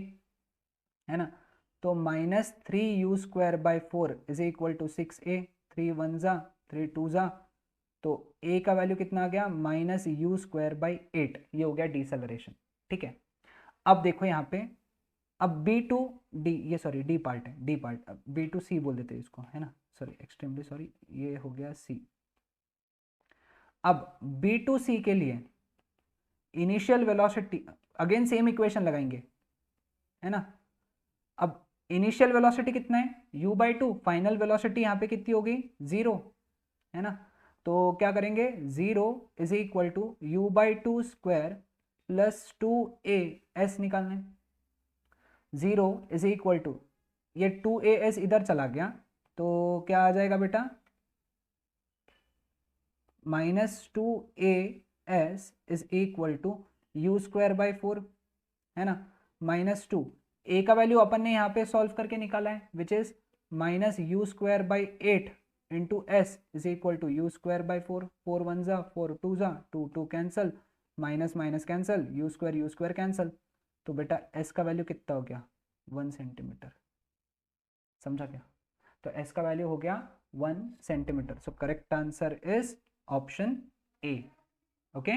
है ना, तो minus 3u square by 4 is equal to 6a, 3 1 जा 3 2 जा, तो a का वैल्यू कितना आ गया माइनस यू स्क्वायर बाई 8, ये हो गया डिसेलरेशन। ठीक है, अब देखो यहाँ पे, अब B2 D, ये सॉरी डी पार्ट है, डी पार्ट, अब B2 C बोल देते हैं इसको है ना, सॉरी एक्सट्रीमली सॉरी, ये हो गया C। अब B2C के लिए initial velocity, again same equation लगाएंगे है ना, अब इनिशियल वेलोसिटी कितना है u/2, फाइनल वेलोसिटी यहाँ पे कितनी होगी 0 है ना, तो क्या करेंगे 0 is equal to u/2 square plus 2as निकालना है, 0 इज इक्वल टू, ये 2as इधर चला गया तो क्या आ जाएगा बेटा minus 2as is equal to U square by 4 है ना, माइनस 2, a का वैल्यू अपन ने यहाँ पे सॉल्व करके निकाला है which is minus U square by 8 into S is equal to U square by 4, 4 1 जा 4 2 जा 2 2 cancel, minus minus cancel, U square cancel, तो बेटा s का वैल्यू कितना हो गया 1 सेंटीमीटर, समझा क्या, तो s का वैल्यू हो गया 1 centimetre, so correct answer is option A. Okay